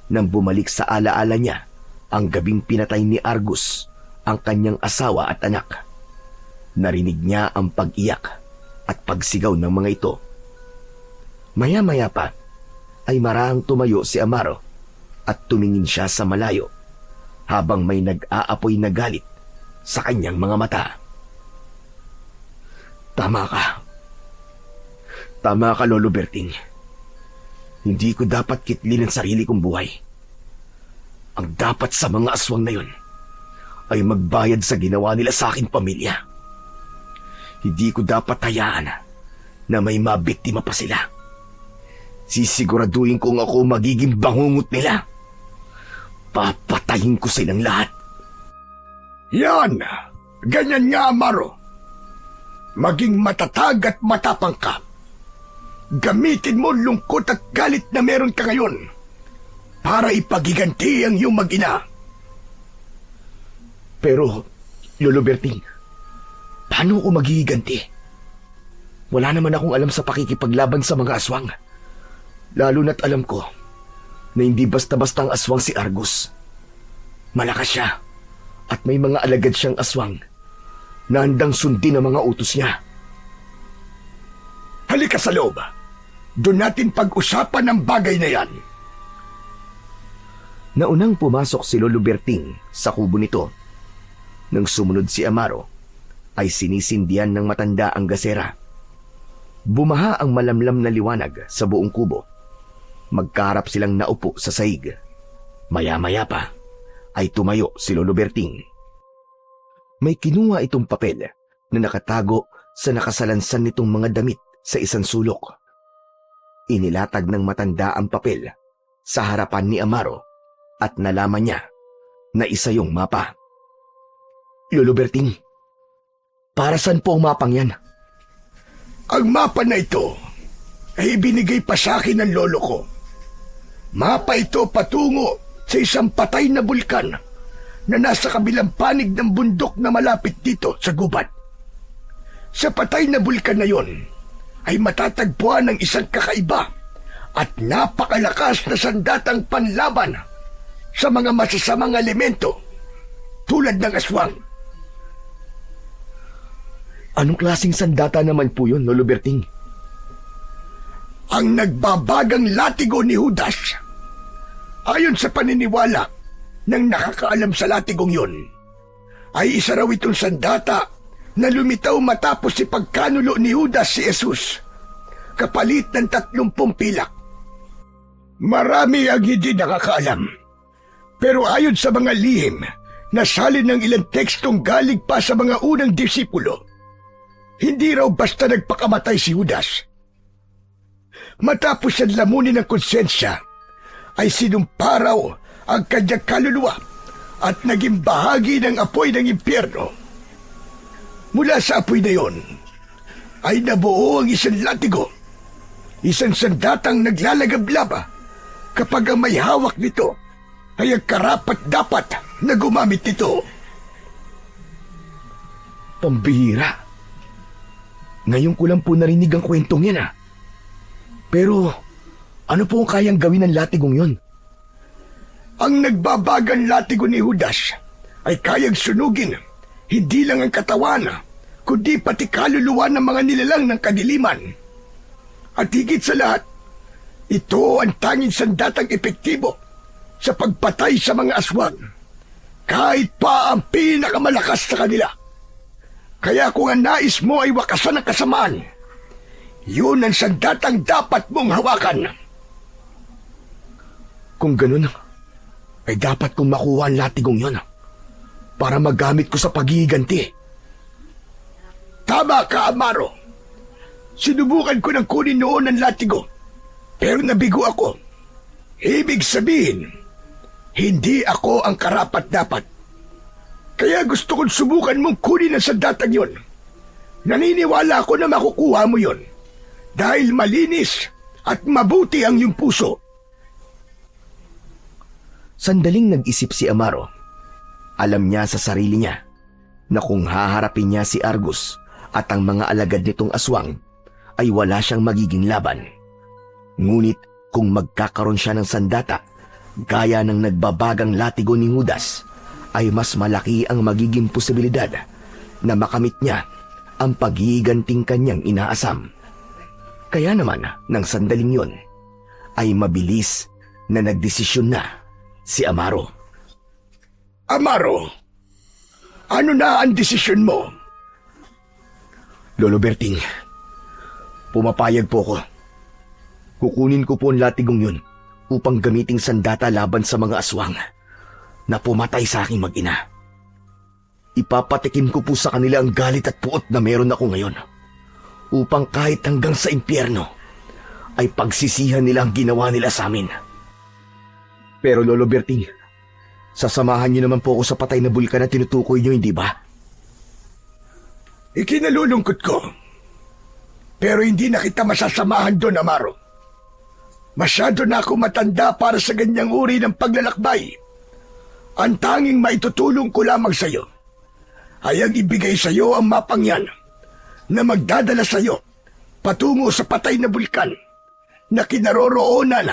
nang bumalik sa alaala niya ang gabing pinatay ni Argus ang kanyang asawa at anak. Narinig niya ang pag-iyak at pagsigaw ng mga ito. Maya-maya pa ay marahang tumayo si Amaro at tumingin siya sa malayo habang may nag-aapoy na galit sa kanyang mga mata. Tama ka. Tama ka, Lolo Berting. Hindi ko dapat kitlin ang sarili kong buhay. Ang dapat sa mga aswang na yun ay magbayad sa ginawa nila sa aking pamilya. Hindi ko dapat hayaan na may mabiktima pa sila. Sisiguraduhin kong ako magiging bangungot nila. Papatayin ko silang lahat. Yan! Ganyan nga, Amaro. Maging matatag at matapang ka. Gamitin mo lungkot at galit na meron ka ngayon para ipaghiganti ang iyong mag-ina. Pero, Lolo Berting, paano ko maghihiganti? Wala naman akong alam sa pakikipaglaban sa mga aswang. Lalo na't alam ko na hindi basta-basta ang aswang si Argus. Malakas siya at may mga alagad siyang aswang na handang sundin ang mga utos niya. Halika sa loob. Doon natin pag-usapan ang bagay na yan. Naunang pumasok si Lolo Berting sa kubo nito. Nang sumunod si Amaro, ay sinisindihan ng matanda ang gasera. Bumaha ang malamlam na liwanag sa buong kubo. Magkaharap silang naupo sa sahig. Maya-maya pa ay tumayo si Lolo Berting. May kinuha itong papel na nakatago sa nakasalansan nitong mga damit sa isang sulok. Inilatag ng matanda ang papel sa harapan ni Amaro at nalaman niya na isa yung mapa. Lolo Berting, para saan po ang mapang yan? Ang mapa na ito ay ibinigay pa sa akin ng lolo ko. Mapa ito patungo sa isang patay na bulkan na nasa kabilang panig ng bundok na malapit dito sa gubat. Sa patay na bulkan na yon ay matatagpuan ng isang kakaiba at napakalakas na sandatang panlaban sa mga masasamang elemento tulad ng aswang. Anong klaseng sandata naman po yun, Lolo Berting? Ang nagbabagang latigo ni Judas. Ayon sa paniniwala ng nakakaalam sa latigong yun, ay isa raw itong sandata na lumitaw matapos si pagkanulo ni Judas si Jesus, kapalit ng 30 pilak. Marami ang hindi nakakaalam, pero ayon sa mga lihim na salin ng ilang tekstong galing pa sa mga unang disipulo, hindi raw basta nagpakamatay si Judas. Matapos siyang lamunin ng konsensya, ay sinumpa raw ang kanyang kaluluwa at naging bahagi ng apoy ng impyerno. Mula sa apoy na yon, ay nabuo ang isang latigo, isang sandatang naglalagablaba kapag ang may hawak nito ay ang karapat-dapat na gumamit nito. Pambihira. Ngayon ko lang po narinig ang kwentong yan Pero ano po ang kayang gawin ng latigong yon? Ang nagbabagang latigo ni Judas ay kayang sunugin hindi lang ang katawan, kundi pati kaluluwa ng mga nilalang ng kadiliman. At higit sa lahat, ito ang tanging sandatang epektibo sa pagpatay sa mga aswang, kahit pa ang pinakamalakas sa kanila. Kaya kung ang nais mo ay wakasan ang kasamaan, yun ang sandatang dapat mong hawakan. Kung ganun, ay dapat kong makuha ang latigong yon para magamit ko sa paghihiganti. Tama ka, Amaro. Sinubukan ko ng kunin noon ang latigo, pero nabigo ako. Ibig sabihin, hindi ako ang karapat-dapat. Kaya gusto kong subukan mong kunin ang sandatang yon. Naniniwala ako na makukuha mo yon dahil malinis at mabuti ang iyong puso. Sandaling nag-isip si Amaro. Alam niya sa sarili niya na kung haharapin niya si Argus at ang mga alagad nitong aswang, ay wala siyang magiging laban. Ngunit kung magkakaroon siya ng sandata gaya ng nagbabagang latigo ni Judas, ay mas malaki ang magiging posibilidad na makamit niya ang paghihiganting kanyang inaasam. Kaya naman ng sandaling yon, ay mabilis na nagdesisyon na si Amaro. Amaro, ano na ang desisyon mo? Lolo Berting, pumapayag po ko. Kukunin ko po ang latigong yun upang gamiting sandata laban sa mga aswang na pumatay sa aking mag-ina. Ipapatikim ko po sa kanila ang galit at puot na meron ako ngayon, upang kahit hanggang sa impyerno ay pagsisihan nila ang ginawa nila sa amin. Pero Lolo Berting, sasamahan niyo naman po ako sa patay na bulkan na tinutukoy niyo, hindi ba? Ikinalulungkot ko, pero hindi na kita masasamahan doon, Amaro. Masyado na ako matanda para sa ganyang uri ng paglalakbay. Ang tanging maitutulong ko lamang sa iyo ay ang ibigay sa iyo ang mapang yan na magdadala sa iyo patungo sa patay na bulkan na kinaroroonan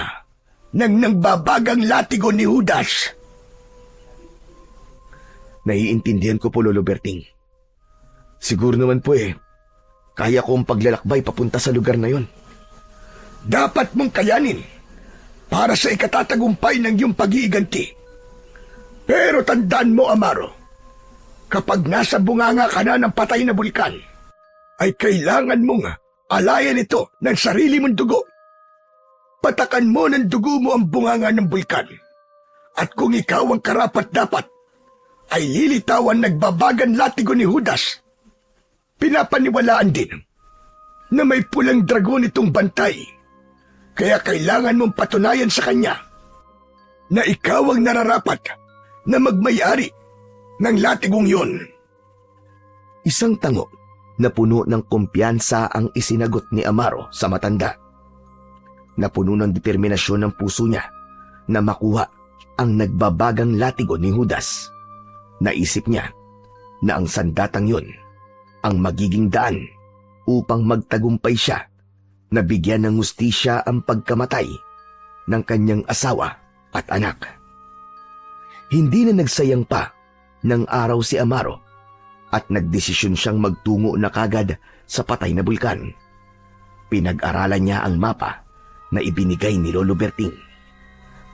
ng nangbabagang latigo ni Judas. Naiintindihan ko po, Lolo Berting. Siguro naman po kaya ko ang paglalakbay papunta sa lugar na yon. Dapat mong kayanin para sa ikatatagumpay ng iyong pag-iiganti. Pero tandaan mo, Amaro, kapag nasa bunganga ka na ng patay na bulkan, ay kailangan mong alayan ito ng sarili mong dugo. Patakan mo ng dugo mo ang bunganga ng bulkan. At kung ikaw ang karapat-dapat, ay lilitawan nagbabagan latigo ni Judas. Pinapaniwalaan din na may pulang dragon itong bantay. Kaya kailangan mong patunayan sa kanya na ikaw ang nararapat na magmay-ari ng latigong yun. Isang tango na puno ng kumpiyansa ang isinagot ni Amaro sa matanda. Napuno ng determinasyon ng puso niya na makuha ang nagbabagang latigo ni Judas. Naisip niya na ang sandatang yun ang magiging daan upang magtagumpay siya na bigyan ng hustisya ang pagkamatay ng kanyang asawa at anak. Hindi na nagsayang pa ng araw si Amaro at nagdesisyon siyang magtungo na kagad sa patay na bulkan. Pinag-aralan niya ang mapa na ibinigay ni Lolo Berting.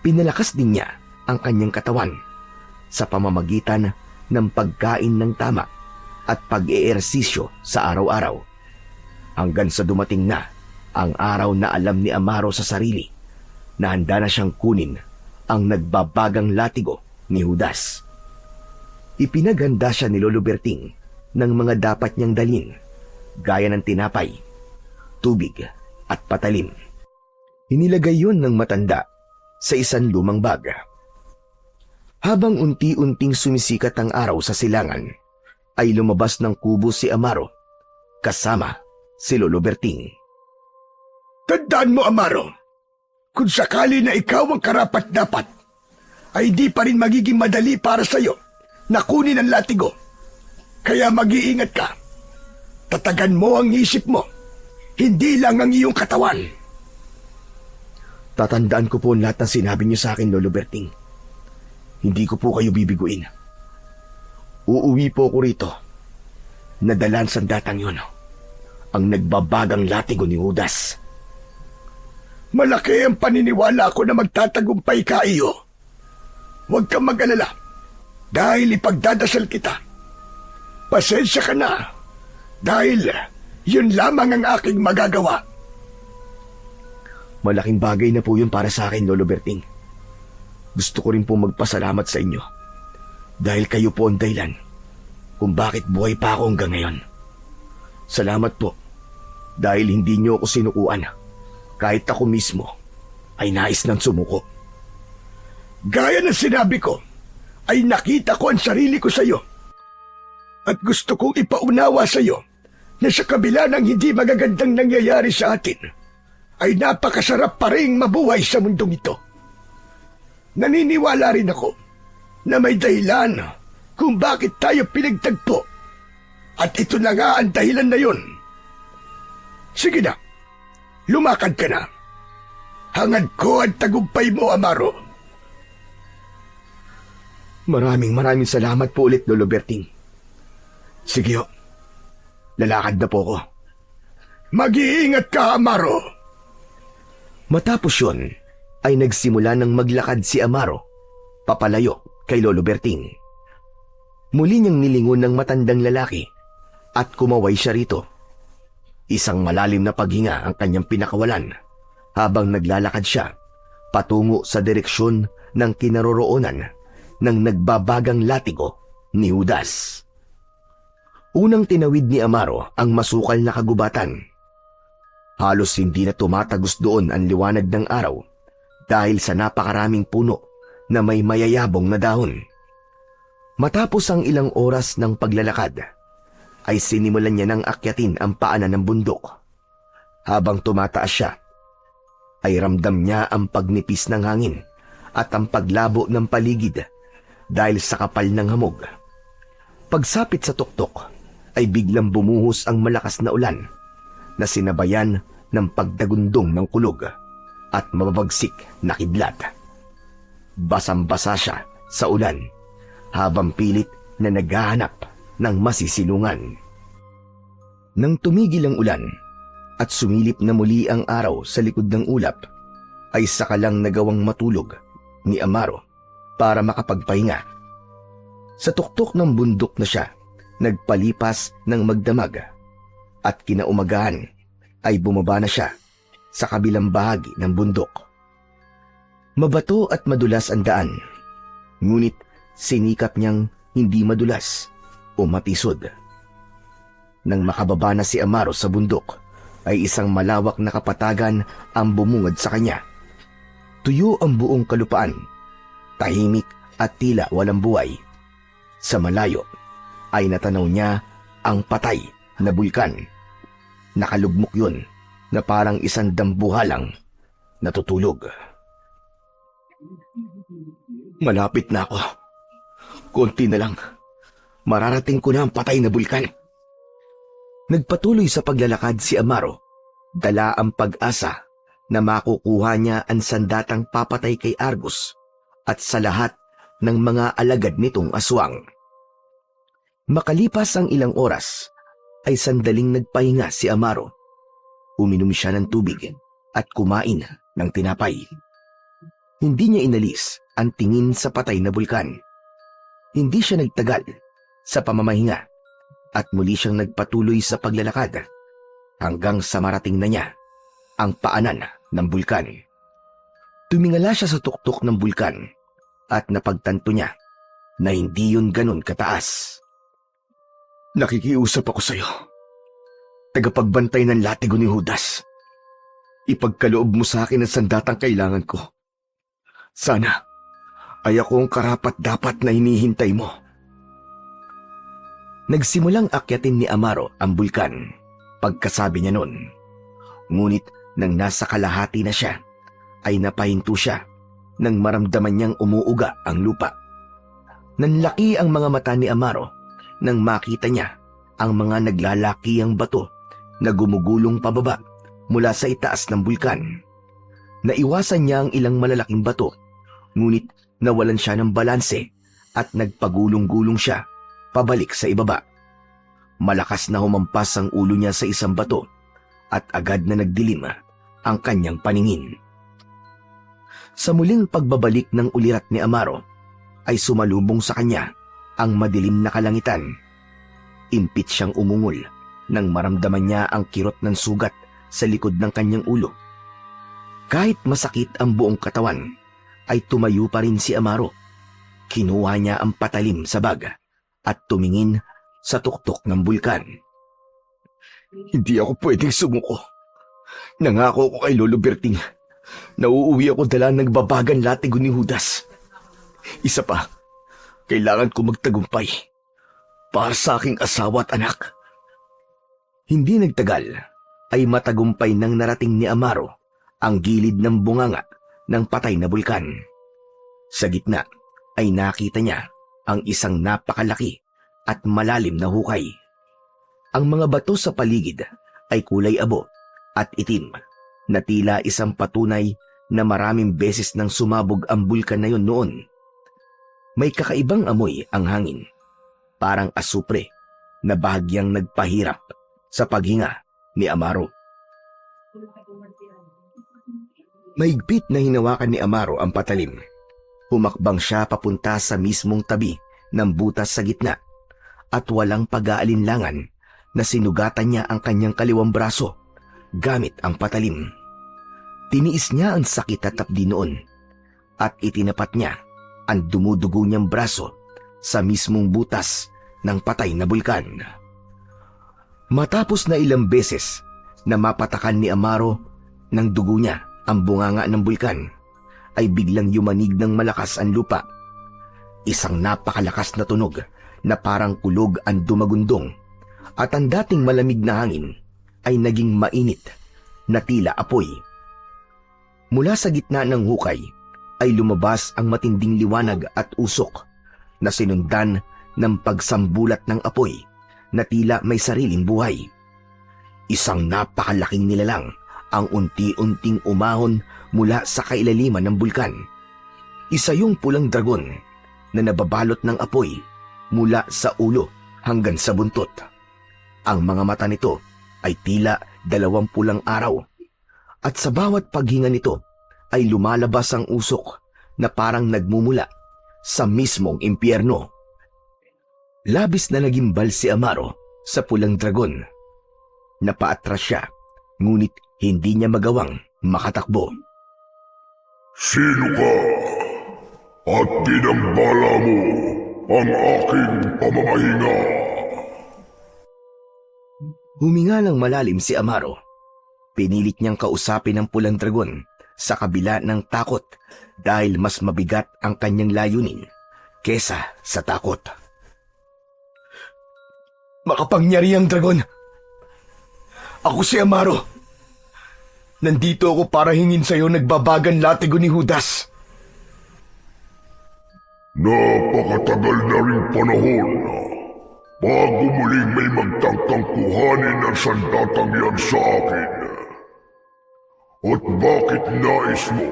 Pinalakas din niya ang kanyang katawan sa pamamagitan ng pagkain ng tama at pag-eehersisyo sa araw-araw. Hanggang sa dumating na ang araw na alam ni Amaro sa sarili na handa na siyang kunin ang nagbabagang latigo ni Judas. Ipinaghanda siya ni Lolo Berting ng mga dapat niyang dalhin, gaya ng tinapay, tubig at patalim. Inilagay yun ng matanda sa isang lumang bag. Habang unti-unting sumisikat ang araw sa silangan, ay lumabas ng kubo si Amaro kasama si Lolo Berting. Tandaan mo, Amaro, kung sakali na ikaw ang karapat-dapat, ay di pa rin magiging madali para sa'yo na kunin ang latigo. Kaya mag-iingat ka. Tatagan mo ang isip mo, hindi lang ang iyong katawan. Tatandaan ko po lahat ng sinabi niyo sa akin, Lolo Berting. Hindi ko po kayo bibiguin. Uuwi po ko rito. Nadalan sa datang yun ang nagbabagang latigo ni Judas. Malaki ang paniniwala ko na magtatagumpay ka, iyo. Huwag kang mag-alala dahil ipagdadasal kita. Pasensya ka na dahil yun lamang ang aking magagawa. Malaking bagay na po yun para sa akin, Lolo Berting. Gusto ko rin po magpasalamat sa inyo dahil kayo po ang dahilan kung bakit buhay pa ako hanggang ngayon. Salamat po dahil hindi niyo ako sinukuan kahit ako mismo ay nais ng sumuko. Gaya ng sinabi ko, ay nakita ko ang sarili ko sa iyo. At gusto kong ipaunawa sa iyo na sa kabila ng hindi magagandang nangyayari sa atin, ay napakasarap pa rin mabuhay sa mundong ito. Naniniwala rin ako na may dahilan kung bakit tayo pinagtagpo. At ito na nga ang dahilan na yun. Sige na, lumakad ka na. Hangad ko ang tagumpay mo, Amaro. Maraming salamat po ulit, Lolo Berting. Sige ho, lalakad na po ko. Mag-iingat ka, Amaro. Matapos yun, ay nagsimula ng maglakad si Amaro, papalayo kay Lolo Berting. Muli niyang nilingon ng matandang lalaki at kumaway siya rito. Isang malalim na paghinga ang kanyang pinakawalan habang naglalakad siya patungo sa direksyon ng kinaroroonan ng nagbabagang latigo ni Judas. Unang tinawid ni Amaro ang masukal na kagubatan. Halos hindi na tumatagos doon ang liwanag ng araw dahil sa napakaraming puno na may mayayabong na dahon. Matapos ang ilang oras ng paglalakad, ay sinimulan niya ng akyatin ang paanan ng bundok. Habang tumataas siya, ay ramdam niya ang pagnipis ng hangin at ang paglabo ng paligid dahil sa kapal ng hamog. Pagsapit sa tuktok, ay biglang bumuhos ang malakas na ulan na sinabayan ng pagdagundong ng kulog at mababagsik na kidlat. Basang-basa siya sa ulan habang pilit na naghahanap ng masisilungan. Nang tumigil ang ulan at sumilip na muli ang araw sa likod ng ulap, ay saka lang nagawang matulog ni Amaro para makapagpahinga. Sa tuktok ng bundok na siya nagpalipas ng magdamag at kinaumagahan ay bumaba na siya sa kabilang bahagi ng bundok. Mabato at madulas ang daan, ngunit sinikap niyang hindi madulas o matisod. Nang makababa na si Amaro sa bundok, ay isang malawak na kapatagan ang bumungad sa kanya. Tuyo ang buong kalupaan, tahimik at tila walang buhay. Sa malayo ay natanaw niya ang patay na bulkan. Nakalugmok yun na parang isang dambuhalang natutulog. Malapit na ako. Konti na lang. Mararating ko na ang patay na bulkan. Nagpatuloy sa paglalakad si Amaro, dala ang pag-asa na makukuha niya ang sandatang papatay kay Argus at sa lahat ng mga alagad nitong aswang. Makalipas ang ilang oras, ay sandaling nagpahinga si Amaro. Uminom siya ng tubig at kumain ng tinapay. Hindi niya inalis ang tingin sa patay na bulkan. Hindi siya nagtagal sa pamamahinga at muli siyang nagpatuloy sa paglalakad hanggang sa marating na niya ang paanan ng bulkan. Tumingala siya sa tuktok ng bulkan at napagtanto niya na hindi yun ganun kataas. Nakikiusap ako sa iyo, tagapagbantay ng latigo ni Judas. Ipagkaloob mo sa akin ang sandatang kailangan ko. Sana ay ako ang karapat-dapat na hinihintay mo. Nagsimulang akyatin ni Amaro ang bulkan pagkasabi niya nun. Ngunit nang nasa kalahati na siya, ay napahinto siya nang maramdaman niyang umuuga ang lupa. Nanlaki ang mga mata ni Amaro nang makita niya ang mga naglalakihang bato na gumugulong pababa mula sa itaas ng bulkan. Naiwasan niya ang ilang malalaking bato, ngunit nawalan siya ng balanse at nagpagulong-gulong siya pabalik sa ibaba. Malakas na humampas ang ulo niya sa isang bato at agad na nagdilim ang kanyang paningin. Sa muling pagbabalik ng ulirat ni Amaro, ay sumalubong sa kanya ang madilim na kalangitan. Impit siyang umungol nang maramdaman niya ang kirot ng sugat sa likod ng kanyang ulo. Kahit masakit ang buong katawan, ay tumayo pa rin si Amaro. Kinuha niya ang patalim sa bag at tumingin sa tuktok ng bulkan. Hindi ako pwedeng sumuko. Nangako ko kay Lolo Berting na uuwi ako dala ng babagan latigo ni Judas. Isa pa, kailangan ko magtagumpay para sa aking asawa at anak. Hindi nagtagal ay matagumpay nang narating ni Amaro ang gilid ng bunganga ng patay na bulkan. Sa gitna ay nakita niya ang isang napakalaki at malalim na hukay. Ang mga bato sa paligid ay kulay abo at itim na tila isang patunay na maraming beses nang sumabog ang bulkan na yun noon. May kakaibang amoy ang hangin, parang asupre na bahagyang nagpahirap sa paghinga ni Amaro. Mahigpit na hinawakan ni Amaro ang patalim. Humakbang siya papunta sa mismong tabi ng butas sa gitna at walang pag-aalinlangan na sinugatan niya ang kanyang kaliwang braso gamit ang patalim. Tiniis niya ang sakit at tapdi noon at itinapat niya ang dumudugo niyang braso sa mismong butas ng patay na bulkan. Matapos na ilang beses na mapatakan ni Amaro ng dugo niya ang bunganga ng bulkan, ay biglang yumanig ng malakas ang lupa. Isang napakalakas na tunog na parang kulog ang dumagundong at ang dating malamig na hangin ay naging mainit na tila apoy. Mula sa gitna ng hukay ay lumabas ang matinding liwanag at usok na sinundan ng pagsambulat ng apoy na tila may sariling buhay. Isang napakalaking nilalang ang unti-unting umahon mula sa kailaliman ng bulkan. Isa yung pulang dragon na nababalot ng apoy mula sa ulo hanggang sa buntot. Ang mga mata nito ay tila 20 pulang araw at sa bawat paghinga nito ay lumalabas ang usok na parang nagmumula sa mismong impyerno. Labis na nagimbal si Amaro sa pulang dragon. Napaatras siya, ngunit hindi niya magawang makatakbo. Sino ka? At tinambala mo ang aking pamamahinga. Huminga ng malalim si Amaro. Pinilit niyang kausapin ang pulang dragon sa kabila ng takot dahil mas mabigat ang kanyang layunin kesa sa takot. Makapangyarihang dragon! Ako si Amaro. Nandito ako para hingin sa'yo nagbabagang latigo ni Judas. Napakatagal na ring panahon bago muling may magtangkang kuhanin ang sandatang yan sa akin. At bakit nais mo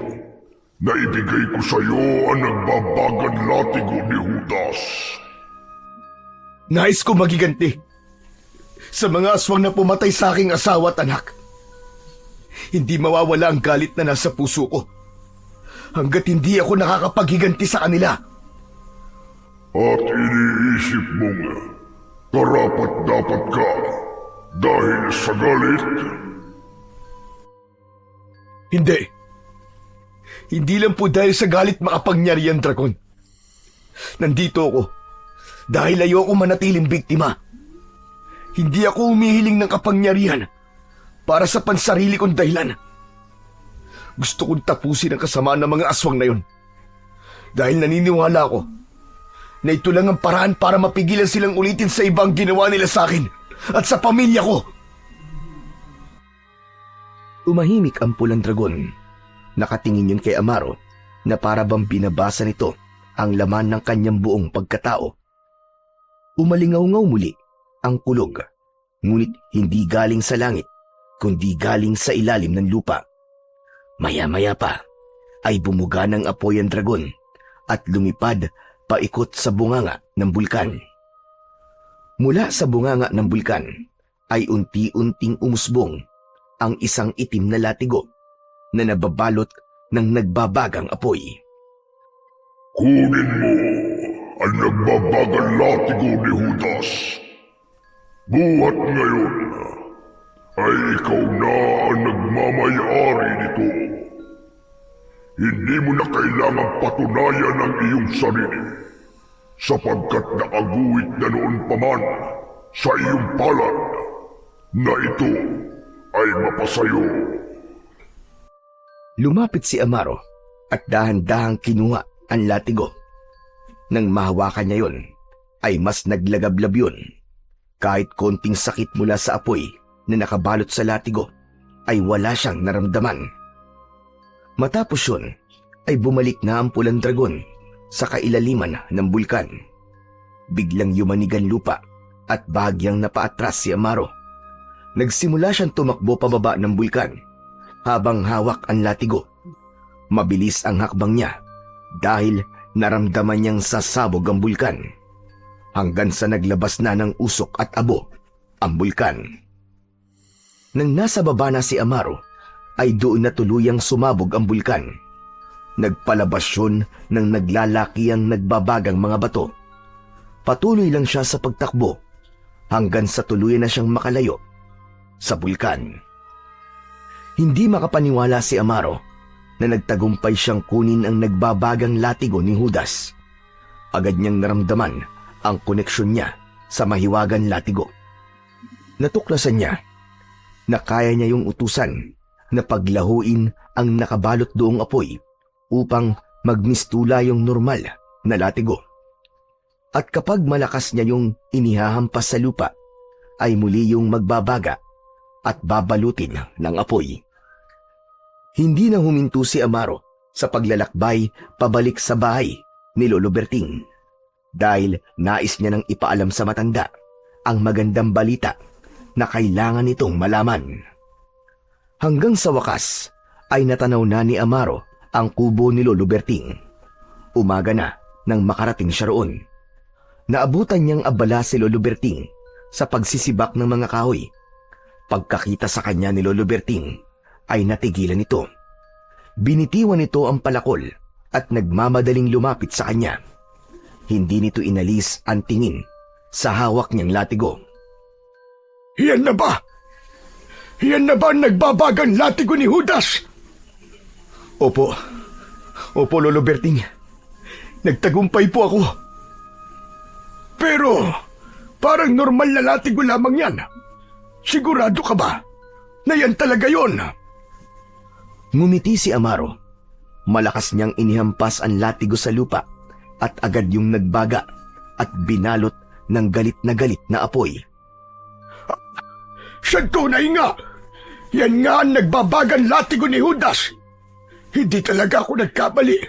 na ibigay ko sa iyo ang nagbabagang latigo ni Judas? Nais ko magiganti sa mga aswang na pumatay sa aking asawa at anak. Hindi mawawala ang galit na nasa puso ko hanggat hindi ako nakakapaghiganti sa kanila. At iniisip mong karapat-dapat ka dahil sa galit? Hindi. Hindi lang po dahil sa galit makapangyarihang dragon. Nandito ako dahil ayoko manatiling biktima. Hindi ako humihiling ng kapangyarihan para sa pansarili kong dahilan. Gusto kong tapusin ang kasamaan ng mga aswang na yun. Dahil naniniwala ako na ito lang ang paraan para mapigilan silang ulitin sa ibang ginawa nila sa akin at sa pamilya ko. Umahimik ang pulang dragon. Nakatingin yun kay Amaro na para bang binabasa nito ang laman ng kanyang buong pagkatao. Umalingaw-ngaw muli ang kulog, ngunit hindi galing sa langit, kundi galing sa ilalim ng lupa. Maya-maya pa ay bumuga ng apoy ang dragon at lumipad paikot sa bunganga ng bulkan. Mula sa bunganga ng bulkan ay unti-unting umusbong ang isang itim na latigo na nababalot ng nagbabagang apoy. Kunin mo ang nagbabagang latigo ni Judas. Buhat ngayon ay ikaw na ang nagmamay-ari nito. Hindi mo na kailangang patunayan ang iyong sarili sapagkat nakaguhit na noon pa man sa iyong palad na ito ay mapasayo. Lumapit si Amaro at dahan-dahang kinuha ang latigo. Nang mahawakan niya yon, ay mas naglagablab yun. Kahit konting sakit mula sa apoy na nakabalot sa latigo, ay wala siyang naramdaman. Matapos yun, ay bumalik na ang pulang dragon sa kailaliman ng bulkan. Biglang yumanig ang lupa at bahagyang napaatras si Amaro. Nagsimula siyang tumakbo pababa ng bulkan habang hawak ang latigo. Mabilis ang hakbang niya dahil naramdaman niyang sasabog ang bulkan hanggang sa naglabas na ng usok at abo ang bulkan. Nang nasa baba na si Amaro, ay doon na tuluyang sumabog ang bulkan. Nagpalabas yun ng naglalakiyang nagbabagang mga bato. Patuloy lang siya sa pagtakbo hanggang sa tuluyan na siyang makalayo sa bulkan. Hindi makapaniwala si Amaro na nagtagumpay siyang kunin ang nagbabagang latigo ni Judas. Agad niyang naramdaman ang koneksyon niya sa mahiwagang latigo. Natuklasan niya na kaya niya yung utusan na paglahuin ang nakabalot doong apoy upang magmistula yung normal na latigo. At kapag malakas niya yung inihahampas sa lupa, ay muli yung magbabaga at babalutin ng apoy. Hindi na huminto si Amaro sa paglalakbay pabalik sa bahay ni Lolo Berting dahil nais niya nang ipaalam sa matanda ang magandang balita na kailangan nitong malaman. Hanggang sa wakas ay natanaw na ni Amaro ang kubo ni Lolo Berting. Umaga na nang makarating siya roon. Naabutan niyang abala si Lolo Berting sa pagsisibak ng mga kahoy. Pagkakita sa kanya ni Lolo Berting ay natigilan ito. Binitiwan nito ang palakol at nagmamadaling lumapit sa kanya. Hindi nito inalis ang tingin sa hawak niyang latigo. Yan na ba? Yan na ba ang nagbabagang latigo ni Judas? Opo. Opo, Lolo Berting. Nagtagumpay po ako. Pero parang normal na latigo lamang yan. Sigurado ka ba na yan talaga yon? Ngumiti si Amaro. Malakas niyang inihampas ang latigo sa lupa at agad yung nagbaga at binalot ng galit na apoy. Siya tunay nga! Yan nga ang nagbabagang latigo ni Judas! Hindi talaga ako nagkamali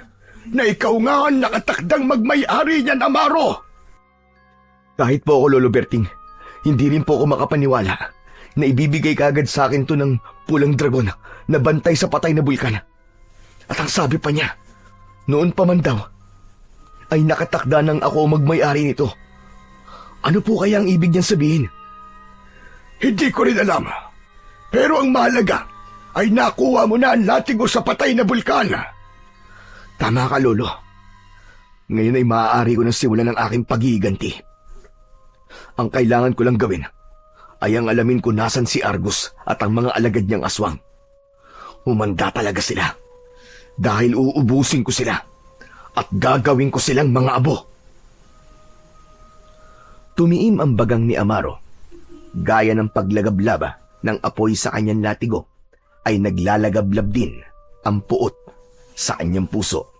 na ikaw nga ang nakatakdang magmay-ari niyan, Amaro! Kahit po ako, Lolo Berting, hindi rin po ako makapaniwala na ibibigay kaagad sa akin to ng pulang dragon na bantay sa patay na bulkan. At ang sabi pa niya, noon pa man daw, ay nakatakda nang ako magmay-ari nito. Ano po kaya ang ibig niyang sabihin? Hindi ko rin alam. Pero ang mahalaga ay nakuha mo na ang latigo sa patay na bulkan. Tama ka, Lolo. Ngayon ay maaari ko nang simulan ang aking paghihiganti. Ang kailangan ko lang gawin ay ang alamin kung nasan si Argus at ang mga alagad niyang aswang. Humanda talaga sila dahil uubusin ko sila at gagawin ko silang mga abo. Tumiim ang bagang ni Amaro. Gaya ng paglagablaba ng apoy sa kanyang latigo, ay naglalagablab din ang puot sa kanyang puso.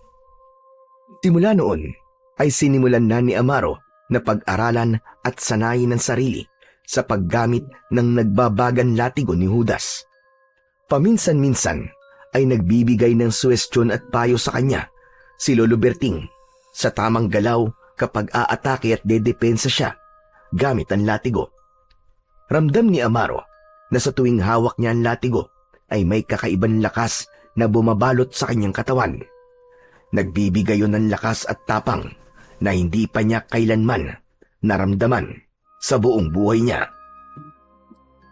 Simula noon ay sinimulan na ni Amaro na pag-aralan at sanayin ang sarili sa paggamit ng nagbabagang latigo ni Judas. Paminsan-minsan ay nagbibigay ng suwestyon at payo sa kanya si Lolo Berting sa tamang galaw kapag aatake at dedepensa siya gamit ang latigo. Ramdam ni Amaro na sa tuwing hawak niya ang latigo ay may kakaibang lakas na bumabalot sa kanyang katawan. Nagbibigay yun ng lakas at tapang na hindi pa niya kailanman naramdaman sa buong buhay niya.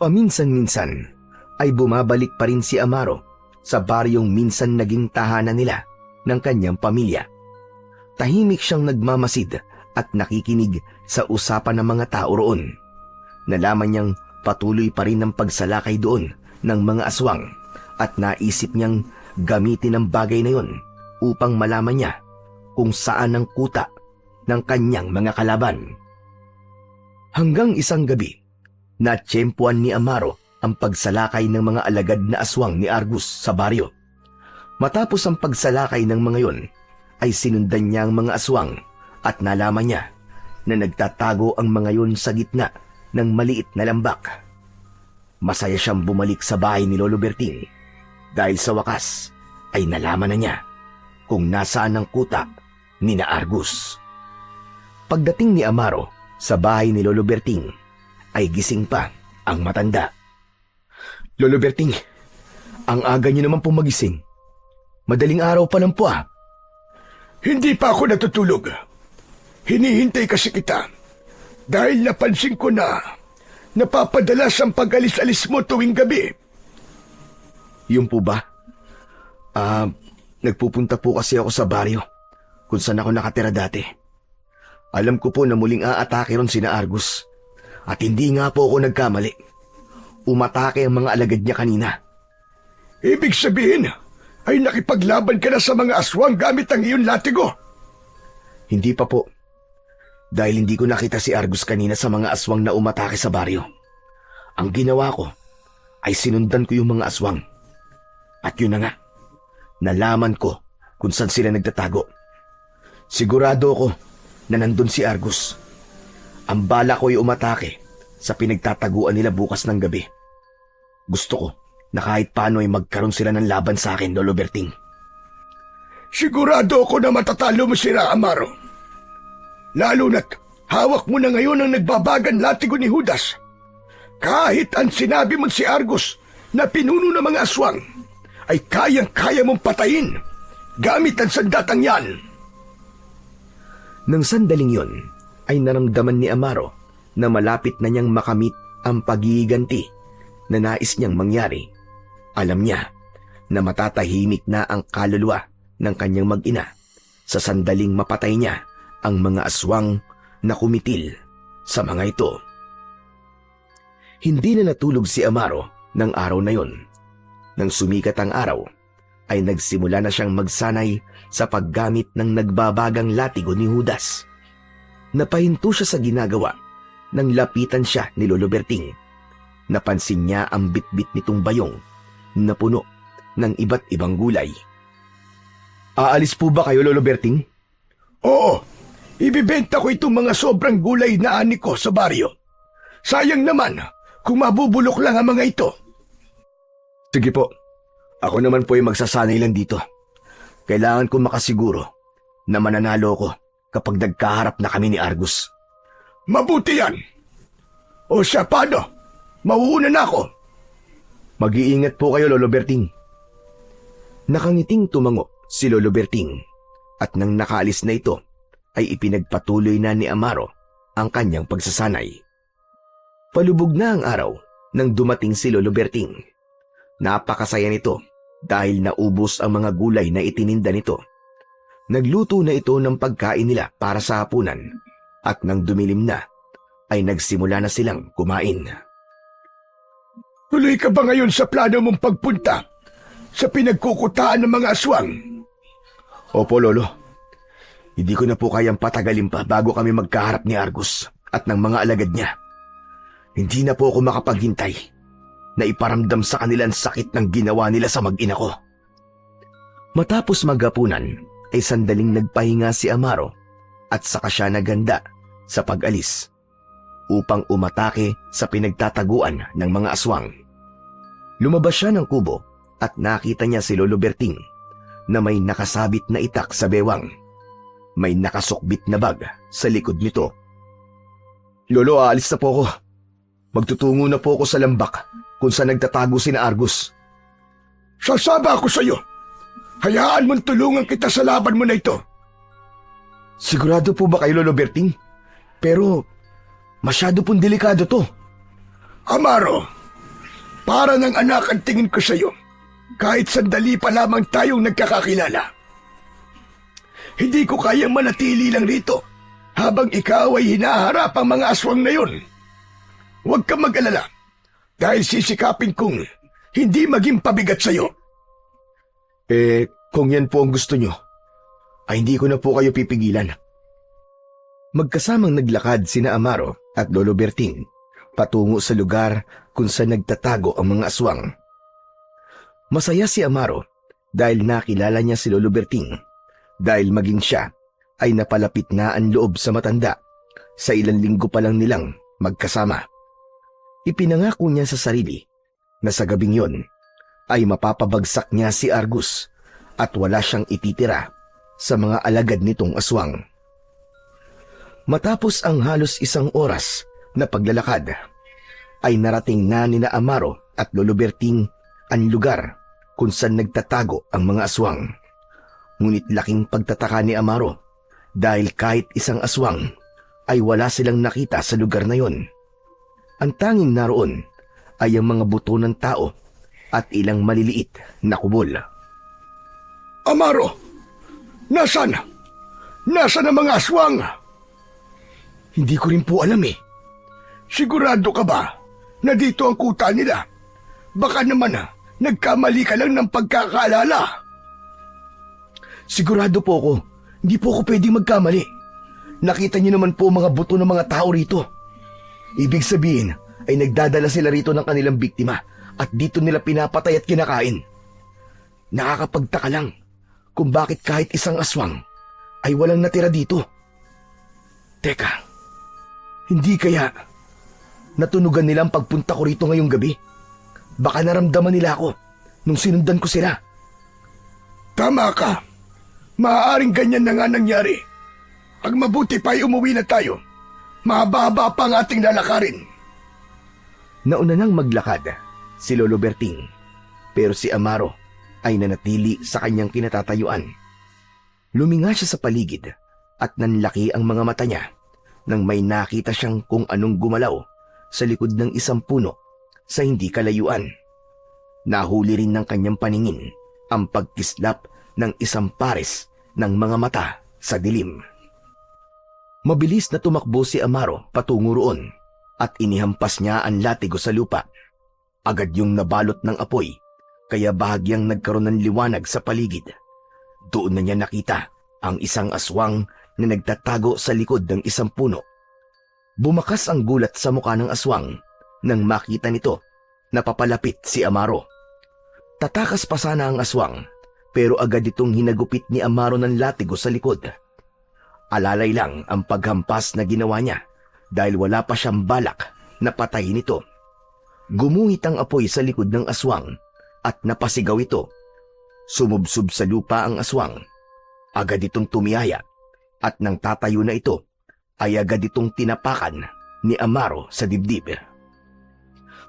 Paminsan-minsan ay bumabalik pa rin si Amaro sa baryong minsan naging tahanan nila ng kanyang pamilya. Tahimik siyang nagmamasid at nakikinig sa usapan ng mga tao roon. Nalaman niyang patuloy pa rin ang pagsalakay doon ng mga aswang at naisip niyang gamitin ang bagay na yon upang malaman niya kung saan ang kuta ng kanyang mga kalaban. Hanggang isang gabi, natsyempuan ni Amaro ang pagsalakay ng mga alagad na aswang ni Argus sa baryo. Matapos ang pagsalakay ng mga yon, ay sinundan niya ang mga aswang at nalaman niya na nagtatago ang mga yon sa gitna ng maliit na lambak. Masaya siyang bumalik sa bahay ni Lolo Berting dahil sa wakas ay nalaman na niya kung nasaan ang kuta ni na Argus. Pagdating ni Amaro sa bahay ni Lolo Berting ay gising pa ang matanda. Lolo Berting, ang aga niyo naman po magising. Madaling araw pa lang po ah. Hindi pa ako natutulog. Hinihintay kasi kita dahil napansin ko na napapadalas ang pag-alis-alis mo tuwing gabi. Yun po ba? Nagpupunta po kasi ako sa baryo kung saan ako nakatira dati. Alam ko po na muling aatake ron sina Argus at hindi nga po ako nagkamali. Umatake ang mga alagad niya kanina. Ibig sabihin ay nakipaglaban ka na sa mga aswang gamit ang iyong latigo? Hindi pa po. Dahil hindi ko nakita si Argus kanina sa mga aswang na umatake sa baryo. Ang ginawa ko ay sinundan ko yung mga aswang. At yun na nga, nalaman ko kung saan sila nagtatago. Sigurado ako na nandun si Argus. Ang bala ko ay umatake sa pinagtataguan nila bukas ng gabi. Gusto ko na kahit paano ay magkaroon sila ng laban sa akin, Lolo Berting. Sigurado ako na matatalo mo sila, Amaro. Lalo na't hawak mo na ngayon ang nagbabagan latigo ni Judas. Kahit ang sinabi mo si Argus na pinuno ng mga aswang, ay kayang-kaya mong patayin gamit ang sandatang yan. Nang sandaling yon, ay naramdaman ni Amaro na malapit na niyang makamit ang paghihiganti na nais niyang mangyari. Alam niya na matatahimik na ang kaluluwa ng kanyang mag-ina sa sandaling mapatay niya ang mga aswang na kumitil sa mga ito. Hindi na natulog si Amaro ng araw na yon. Nang sumikat ang araw, ay nagsimula na siyang magsanay sa paggamit ng nagbabagang latigo ni Judas. Napahinto siya sa ginagawa nang lapitan siya ni Lolo Berting. napansin niya ang bitbit nitong bayong na puno ng iba't ibang gulay. Aalis po ba kayo, Lolo Berting? Oo, ibibenta ko itong mga sobrang gulay na ani ko sa baryo. Sayang naman kung mabubulok lang ang mga ito. Sige po, ako naman po ay magsasanay lang dito. Kailangan ko makasiguro na mananalo ko kapag nagkaharap na kami ni Argus. Mabuti yan. O siya, paano? Mauuna na ako. Mag-iingat po kayo, Lolo Berting. Nakangiting tumango si Lolo Berting at nang nakaalis na ito ay ipinagpatuloy na ni Amaro ang kanyang pagsasanay. Palubog na ang araw nang dumating si Lolo Berting. Napakasaya nito dahil naubos ang mga gulay na itininda nito. Nagluto na ito ng pagkain nila para sa hapunan at nang dumilim na ay nagsimula na silang kumain. Tuloy ka ba ngayon sa plano mong pagpunta sa pinagkukutaan ng mga aswang? Opo, Lolo. Hindi ko na po kayang patagalin pa bago kami magkaharap ni Argus at ng mga alagad niya. Hindi na po ako makapaghintay na iparamdam sa kanila ang sakit ng ginawa nila sa mag-ina ko. Matapos maghapunan ay sandaling nagpahinga si Amaro at saka siya naganda sa pag-alis upang umatake sa pinagtataguan ng mga aswang. Lumabas siya ng kubo at nakita niya si Lolo Berting na may nakasabit na itak sa bewang. May nakasukbit na bag sa likod nito. Lolo, aalis na po ako. Magtutungo na po ako sa lambak kung saan nagtatago si na Argus. Sasama ako sa iyo. Hayaan mong tulungan kita sa laban mo na ito. Sigurado po ba kayo, Lolo Berting? Pero masyado pong delikado to. Amaro, para ng anak ang tingin ko sa iyo. Kahit sandali pa lamang tayong nagkakakilala. Hindi ko kayang manatili lang rito habang ikaw ay hinaharap ang mga aswang na yon. Huwag kang mag-alala dahil sisikapin kong hindi maging pabigat sa iyo. Kung yan po ang gusto nyo, ay hindi ko na po kayo pipigilan. Magkasamang naglakad sina Amaro at Lolo Berting patungo sa lugar kung saan nagtatago ang mga aswang. Masaya si Amaro dahil nakilala niya si Lolo Berting dahil maging siya ay napalapit na ang loob sa matanda sa ilang linggo pa lang nilang magkasama. Ipinangako niya sa sarili na sa gabing yon ay mapapabagsak niya si Argus at wala siyang ititira sa mga alagad nitong aswang. Matapos ang halos 1 oras na paglalakad, ay narating na ni na Amaro at Lolo Berting ang lugar kung saan nagtatago ang mga aswang. Ngunit laking pagtataka ni Amaro dahil kahit isang aswang ay wala silang nakita sa lugar na yon. Ang tanging naroon ay ang mga buto ng tao at ilang maliliit na kubol. Amaro, nasan? Nasaan ang mga aswang? Hindi ko rin po alam eh. Sigurado ka ba na dito ang kuta nila? Baka naman nagkamali ka lang ng pagkakaalala. Sigurado po ako. Hindi po ako pwedeng magkamali. Nakita niyo naman po mga buto ng mga tao rito. Ibig sabihin ay nagdadala sila rito ng kanilang biktima at dito nila pinapatay at kinakain. Nakakapagtaka lang kung bakit kahit isang aswang ay walang natira dito. Teka, hindi kaya natunugan nila ang pagpunta ko rito ngayong gabi? Baka naramdaman nila ako nung sinundan ko sila. Tama ka. Maaaring ganyan na nga nangyari. Ang mabuti pa ay umuwi na tayo. Mahaba-haba pa ang ating lalakarin. Nauna nang maglakad si Lolo Berting, pero si Amaro ay nanatili sa kanyang kinatatayuan. Luminga siya sa paligid at nanlaki ang mga mata niya nang may nakita siyang kung anong gumalaw sa likod ng isang puno sa hindi kalayuan. Nahuli rin ng kanyang paningin ang pagkislap ng isang pares ng mga mata sa dilim. Mabilis na tumakbo si Amaro patungo roon at inihampas niya ang latigo sa lupa. Agad yung nabalot ng apoy kaya bahagyang nagkaroon ng liwanag sa paligid. Doon na niya nakita ang isang aswang na nagtatago sa likod ng isang puno. Bumakas ang gulat sa mukha ng aswang nang makita nito na papalapit si Amaro. Tatakas pa sana ang aswang pero agad itong hinagupit ni Amaro ng latigo sa likod. Alalay lang ang paghampas na ginawa niya dahil wala pa siyang balak na patayin ito. Gumuhit ang apoy sa likod ng aswang at napasigaw ito. Sumubsob sa lupa ang aswang. Agad itong tumiyaya at nang tatayo na ito ay agad itong tinapakan ni Amaro sa dibdib.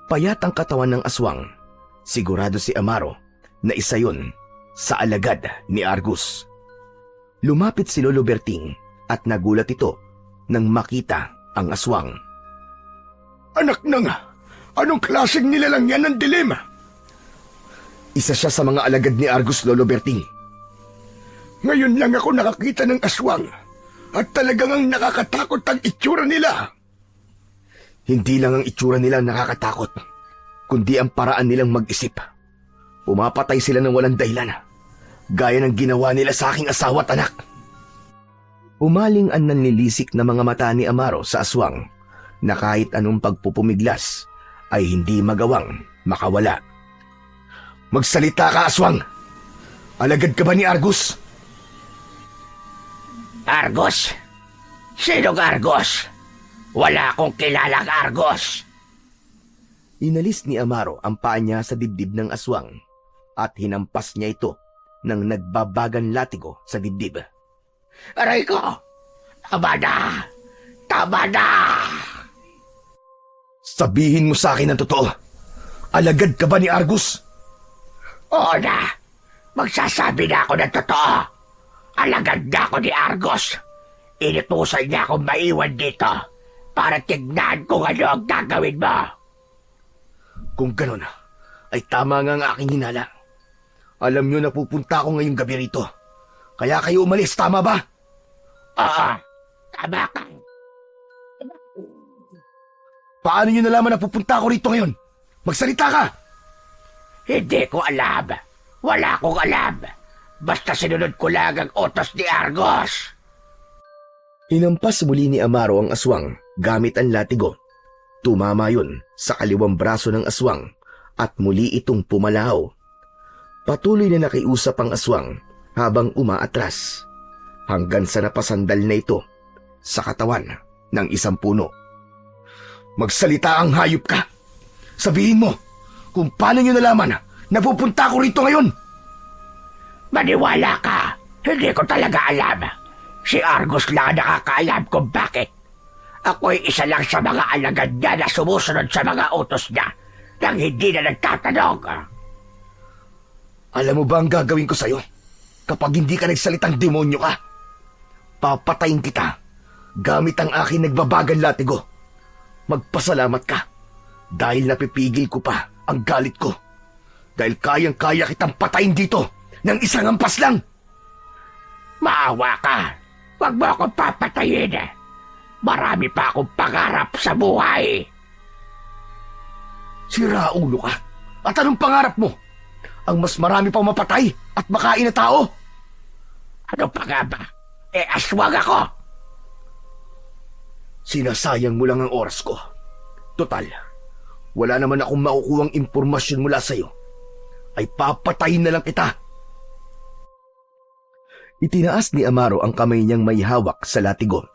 Payat ang katawan ng aswang. Sigurado si Amaro na isa yun sa alagad ni Argus. Lumapit si Lolo Berting at nagulat ito nang makita ang aswang. Anak na nga, anong klaseng nilalang yan ng dilim? Isa siya sa mga alagad ni Argus, Lolo Berting. Ngayon lang ako nakakita ng aswang at talagang ang nakakatakot ang itsura nila. Hindi lang ang itsura nila nakakatakot, kundi ang paraan nilang mag-isip. Pumapatay sila ng walang dahilan, gaya ng ginawa nila sa aking asawa at anak. Umaling ang nanlilisik na mga mata ni Amaro sa aswang na kahit anong pagpupumiglas ay hindi magawang makawala. Magsalita ka, aswang! Alagad ka ba ni Argus? Argos? Sinong Argos? Wala akong kilalang Argos. Inalis ni Amaro ang paa niya sa dibdib ng aswang at hinampas niya ito ng nagbabagan latigo sa dibdib. Aray ko! Tama na! Tama na! Sabihin mo sa akin ang totoo. Alagad ka ba ni Argus? Oo na! Magsasabi na ako ng totoo. Alagad na ako ni Argos. Inutusan niya akong maiwan dito para tignan kung ano ang gagawin mo. Kung ganun, ay tama nga ang aking hinala. Alam niyo na pupunta ako ngayong gabi rito. Kaya kayo umalis, tama ba? Oo, tama ka. Paano niyo nalaman na pupunta ako rito ngayon? Magsalita ka! Hindi ko alam. Wala akong alam. Basta sinunod ko lang ang utos ni Argos. Hinampas muli ni Amaro ang aswang gamit ang latigo. Tumama yun sa kaliwang braso ng aswang at muli itong pumalaw. Patuloy na nakiusap ang aswang habang umaatras hanggang sa napasandal na ito sa katawan ng isang puno. Magsalita ang hayop ka! Sabihin mo kung paano niyo nalaman na pupunta ako rito ngayon! Maniwala ka. Hindi ko talaga alam. Si Argos lang nakakaalam kung bakit. Ako'y isa lang sa mga alagad niya na sumusunod sa mga utos niya nang hindi na nagtatanong. Alam mo ba ang gagawin ko sa'yo? Kapag hindi ka nagsalitang demonyo ka, papatayin kita gamit ang aking nagbabagang latigo. Magpasalamat ka dahil napipigil ko pa ang galit ko. Dahil kayang-kaya kitang patayin dito ng isang ampas lang. Maawa ka. Huwag mo akong papatayin. Marami pa akong pangarap sa buhay. Sira ulo ka. At anong pangarap mo? Ang mas marami pang mapatay at makain na tao? Ano pa nga ba? Aswang ako. Sinasayang mo lang ang oras ko. Total, wala naman akong makukuhang impormasyon mula sa'yo. Ay papatayin na lang kita. Itinaas ni Amaro ang kamay niyang may hawak sa latigo.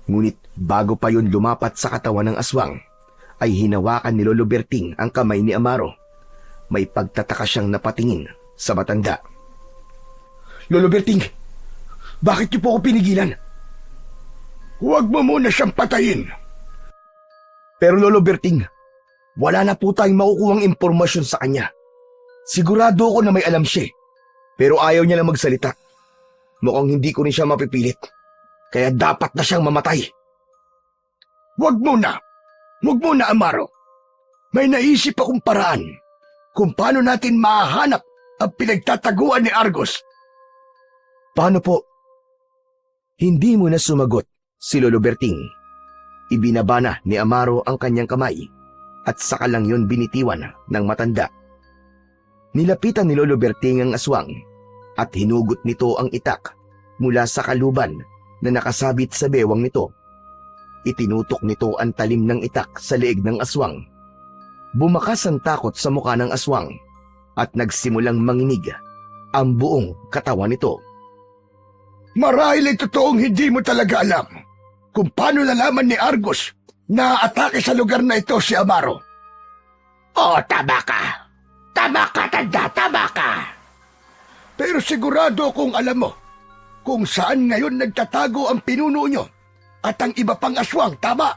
Ngunit bago pa yun lumapat sa katawan ng aswang, ay hinawakan ni Lolo Berting ang kamay ni Amaro. May pagtataka siyang napatingin sa matanda. Lolo Berting, bakit niyo po ako pinigilan? Huwag mo muna siyang patayin. Pero Lolo Berting, wala na po tayong makukuhang impormasyon sa kanya. Sigurado ako na may alam siya, pero ayaw niya lang magsalita. Mukhang hindi ko rin siya mapipilit, kaya dapat na siyang mamatay. Huwag muna, Amaro. May naisip akong paraan kung paano natin mahanap ang pinagtataguan ni Argos. Paano po? Hindi mo na sumagot si Lolo Berting. Ibinaba na ni Amaro ang kanyang kamay at saka lang yun binitiwan ng matanda. Nilapitan ni Lolo Berting ang aswang at hinugot nito ang itak mula sa kaluban na nakasabit sa bewang nito. Itinutok nito ang talim ng itak sa leeg ng aswang Bumakas ang takot sa mukha ng aswang at nagsimulang manginig ang buong katawan nito. Marahil ay totoong hindi mo talaga alam kung paano nalaman ni Argos na atake sa lugar na ito si Amaro. Oo, tama ka. Tama ka, tanda, tama ka. Pero sigurado kung alam mo kung saan ngayon nagtatago ang pinuno nyo at ang iba pang aswang, tama?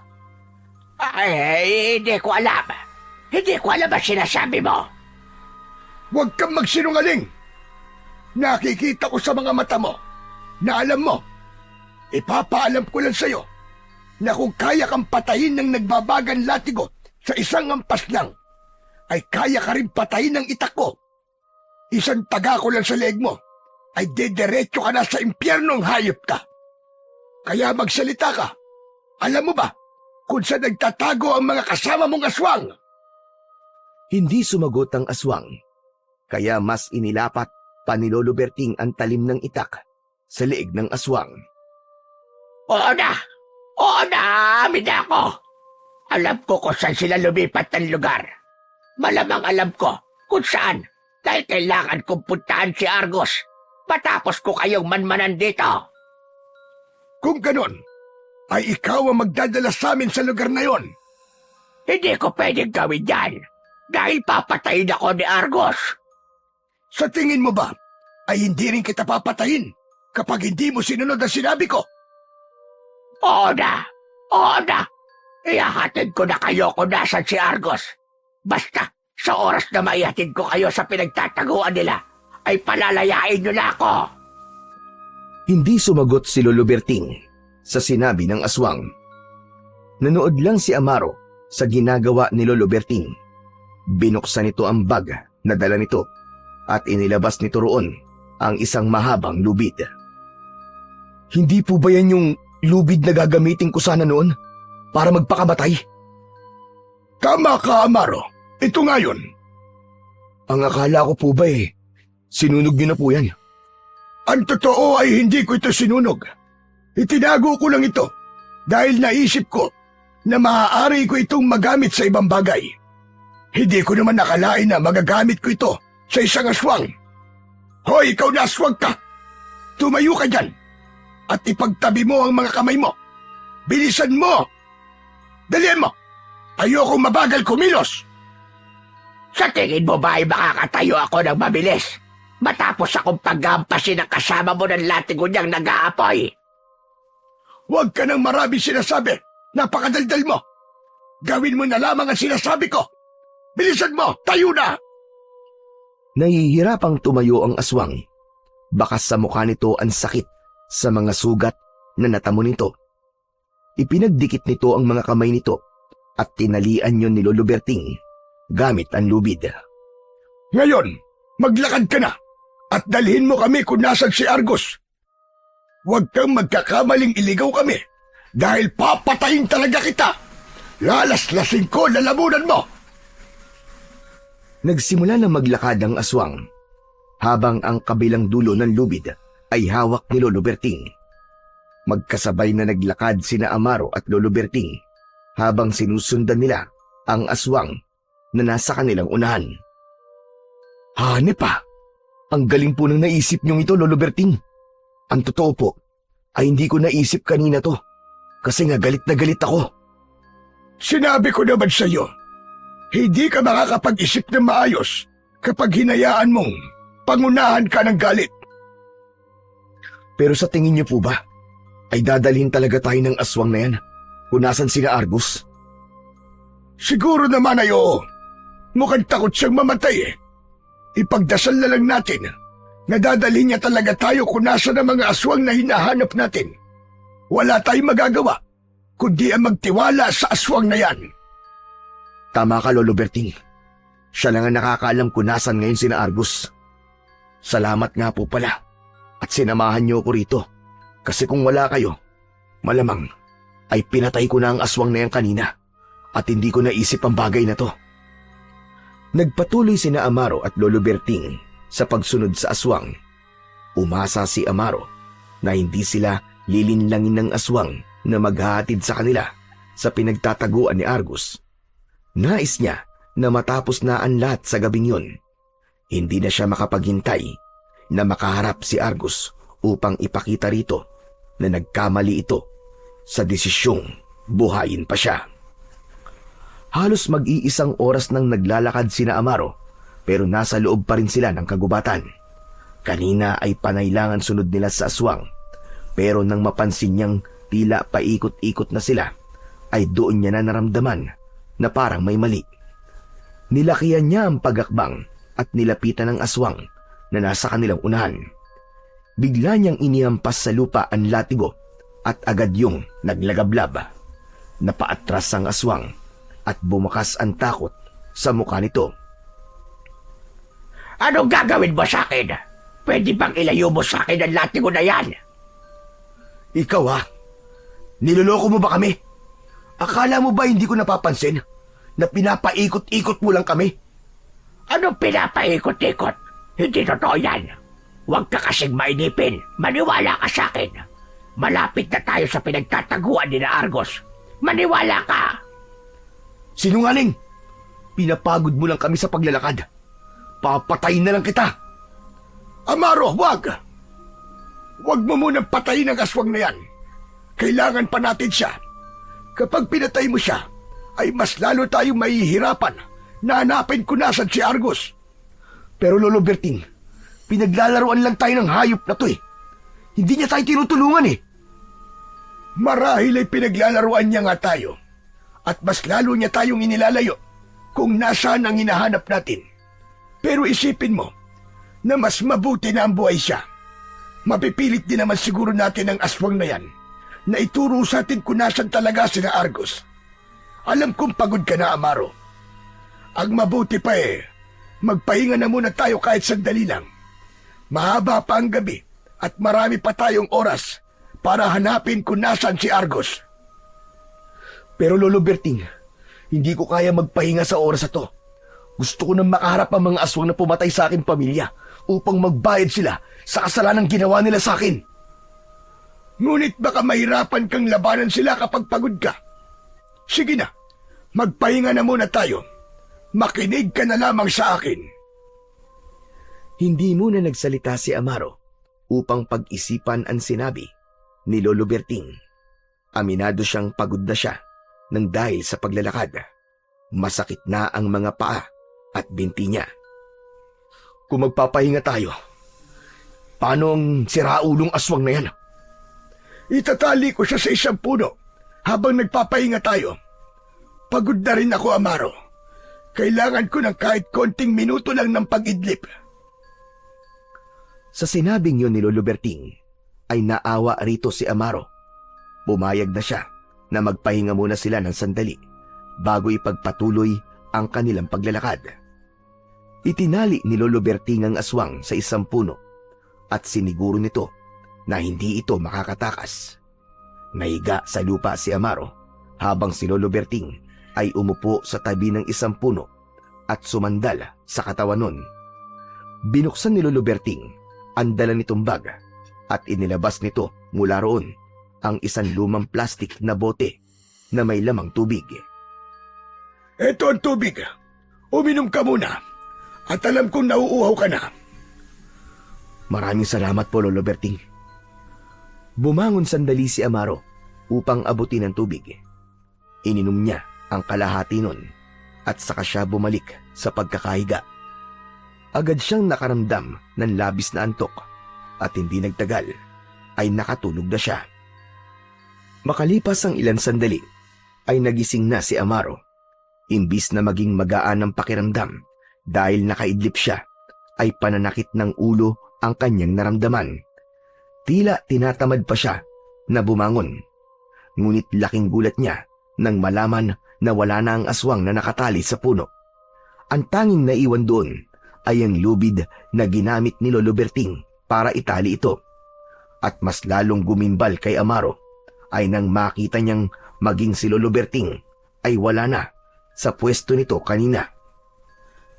Ay, hindi ko alam. Hindi ko alam ang sinasabi mo. Huwag kang magsinungaling. Nakikita ko sa mga mata mo na alam mo. Ipapaalam ko lang sa'yo na kung kaya kang patayin ng nagbabagang latigo sa isang ampas lang, ay kaya ka rin patayin ng itak ko. Isang taga ko lang sa leeg mo, ay dederecho ka na sa impyernong hayop ka. Kaya magsalita ka. Alam mo ba kung saan nagtatago ang mga kasama mong aswang? Hindi sumagot ang aswang, kaya mas inilapat pa ni Lolo Berting ang talim ng itak sa leeg ng aswang. Oo na! Oo na! Amin na ako! Alam ko kung saan sila lumipat ng lugar. Malamang alam ko kung saan dahil kailangan kong puntahan si Argos matapos ko kayong manmanan dito. Kung ganon, ay ikaw ang magdadala sa amin sa lugar na yon. Hindi ko pwedeng gawin yan dahil papatayin ako ni Argos. Sa tingin mo ba, ay hindi rin kita papatayin kapag hindi mo sinunod ang sinabi ko? Oo na! Oo na! Ihahatid ko na kayo kung nasan si Argos. Basta, sa oras na maihatid ko kayo sa pinagtataguan nila, ay palalayain nyo na ako. Hindi sumagot si Lolo Berting sa sinabi ng aswang. Nanood lang si Amaro sa ginagawa ni Lolo Berting. Binuksan nito ang bag na dala nito at inilabas nito roon ang isang mahabang lubid. Hindi po ba yan yung lubid na gagamitin ko sana noon para magpakamatay? Tama ka, Amaro. Ito nga yun. Ang akala ko po ba sinunog niyo na po yan. Ang totoo ay hindi ko ito sinunog. Itinago ko lang ito dahil naisip ko na maaari ko itong magamit sa ibang bagay. Hindi ko naman nakalain na magagamit ko ito sa isang aswang. Hoy, ikaw na aswang ka! Tumayo ka dyan at ipagtabi mo ang mga kamay mo. Bilisan mo! Dalian mo! Ayokong mabagal kumilos! Sa tingin mo ba ay makakatayo ako ng mabilis matapos akong paggampasin ng kasama mo ng latigo niyang nag-aapoy? Huwag ka nang maraming sinasabi. Napakadaldal mo. Gawin mo na lamang ang sinasabi ko. Bilisan mo! Tayo na! Nahihirapang tumayo ang aswang. Bakas sa mukha nito ang sakit sa mga sugat na natamo nito. Ipinagdikit nito ang mga kamay nito at tinalian yun ni Lolo Berting gamit ang lubid. Ngayon, maglakad ka na at dalhin mo kami kung nasan si Argos. Huwag kang magkakamaling iligaw kami dahil papatayin talaga kita. Lalaslasing ko lalamunan mo. Nagsimula na maglakad ang aswang habang ang kabilang dulo ng lubid ay hawak ni Lolo Berting. Magkasabay na naglakad sina Amaro at Lolo Berting habang sinusundan nila ang aswang na nasa kanilang unahan. Hanep pa! Ang galing po ng naisip niyong ito, Lolo Berting. Ang totoo po ay hindi ko naisip kanina to kasi nga galit na galit ako. Sinabi ko naman sa iyo, hindi ka makakapag-isip ng maayos kapag hinayaan mong pangunahan ka ng galit. Pero sa tingin niyo po ba, ay dadalhin talaga tayo ng aswang na yan kung nasan sila Argos? Siguro naman ay oo. Mukhang takot siyang mamatay eh. Ipagdasal na lang natin na dadalhin niya talaga tayo kung nasa ng mga aswang na hinahanap natin. Wala tayong magagawa kundi ang magtiwala sa aswang na yan. Tama ka, Lolo Berting. Siya lang ang nakakaalam kung nasan ngayon sina Argos. Salamat nga po pala at sinamahan niyo ko rito kasi kung wala kayo, malamang ay pinatay ko na ang aswang na yan kanina at hindi ko naisip ang bagay na to. Nagpatuloy sina Amaro at Lolo Berting sa pagsunod sa aswang. Umasa si Amaro na hindi sila lilinlangin ng aswang na maghahatid sa kanila sa pinagtataguan ni Argos. Nais niya na matapos na ang lahat sa gabing yun, hindi na siya makapaghintay na makaharap si Argus upang ipakita rito na nagkamali ito sa desisyong buhayin pa siya. Halos mag-iisang oras nang naglalakad sina Amaro pero nasa loob pa rin sila ng kagubatan. Kanina ay panailangan sunod nila sa aswang pero nang mapansin niyang tila paikot-ikot na sila ay doon niya na naramdaman na parang may mali. Nilakihan niya ang pagakbang at nilapitan ng aswang na nasa kanilang unahan. Bigla niyang inihampas sa lupa ang latigo at agad yung naglagablab. Napaatras ang aswang at bumakas ang takot sa mukha nito. Anong gagawin mo sa akin? Pwede bang ilayo mo sa akin ang latigo na yan? Ikaw ha? Niloloko mo ba kami? Akala mo ba hindi ko napapansin na pinapaikot-ikot mo lang kami? Anong pinapaikot-ikot? Hindi totoo yan. Huwag ka kasing mainipin. Maniwala ka sa akin. Malapit na tayo sa pinagtataguan ni na Argos. Maniwala ka! Sinungaling! Pinapagod mo lang kami sa paglalakad. Papatayin na lang kita. Amaro, wag! Wag mo munang patayin ang aswang na yan. Kailangan pa natin siya. Kapag pinatay mo siya, ay mas lalo tayong mahihirapan na hanapin kung nasan si Argos. Pero Lolo Berting, pinaglalaroan lang tayo ng hayop na to eh. Hindi niya tayo tinutulungan eh. Marahil ay pinaglalaroan niya nga tayo. At mas lalo niya tayong inilalayo kung nasaan ang hinahanap natin. Pero isipin mo na mas mabuti na ang buhay siya. Mapipilit din naman siguro natin ang aswang na yan na ituro sa atin kung nasan talaga sina Argos. Alam kong pagod ka na, Amaro. Ang mabuti pa magpahinga na muna tayo kahit sandali lang. Mahaba pa ang gabi at marami pa tayong oras para hanapin kung nasan si Argos. Pero Lolo Berting, hindi ko kaya magpahinga sa oras na to. Gusto ko nang makaharap ang mga aswang na pumatay sa aking pamilya upang magbayad sila sa kasalanang ginawa nila sa akin. Ngunit baka mahirapan kang labanan sila kapag pagod ka. Sige na, magpahinga na muna tayo. Makinig ka na lamang sa akin. Hindi muna nagsalita si Amaro upang pag-isipan ang sinabi ni Lolo Berting. Aminado siyang pagod na siya nang dahil sa paglalakad. Masakit na ang mga paa at binti niya. Kung magpapahinga tayo, paano ang siraulong aswang na yan? Itatali ko siya sa isang puno habang nagpapahinga tayo. Pagod na rin ako, Amaro. Kailangan ko ng kahit konting minuto lang ng pag-idlip. Sa sinabing yun ni Lolo Berting, ay naawa rito si Amaro. Pumayag na siya na magpahinga muna sila ng sandali bago ipagpatuloy ang kanilang paglalakad. Itinali ni Lolo Berting ang aswang sa isang puno at siniguro nito na hindi ito makakatakas. Nahiga sa lupa si Amaro habang si Lolo Berting ay umupo sa tabi ng isang puno at sumandal sa katawan nun. Binuksan ni Lolo Berting ang dala nitong bag at inilabas nito mula roon ang isang lumang plastik na bote na may lamang tubig. Ito ang tubig. Uminom ka muna. At alam kong nauuhaw ka na. Maraming salamat po, Lolo Berting. Bumangon sandali si Amaro upang abutin ang tubig. Ininom niya ang kalahati nun at saka siya bumalik sa pagkakahiga. Agad siyang nakaramdam ng labis na antok at hindi nagtagal ay nakatulog na siya. Makalipas ang ilang sandali ay nagising na si Amaro. Imbis na maging magaan ang pakiramdam dahil nakaidlip siya, ay pananakit ng ulo ang kanyang naramdaman. Tila tinatamad pa siya na bumangon. Ngunit laking gulat niya nang malaman na wala na ang aswang na nakatali sa puno. Ang tanging naiwan doon ay ang lubid na ginamit ni Lolo Berting para itali ito. At mas lalong gumimbal kay Amaro ay nang makita niyang maging si Lolo Berting ay wala na sa pwesto nito kanina.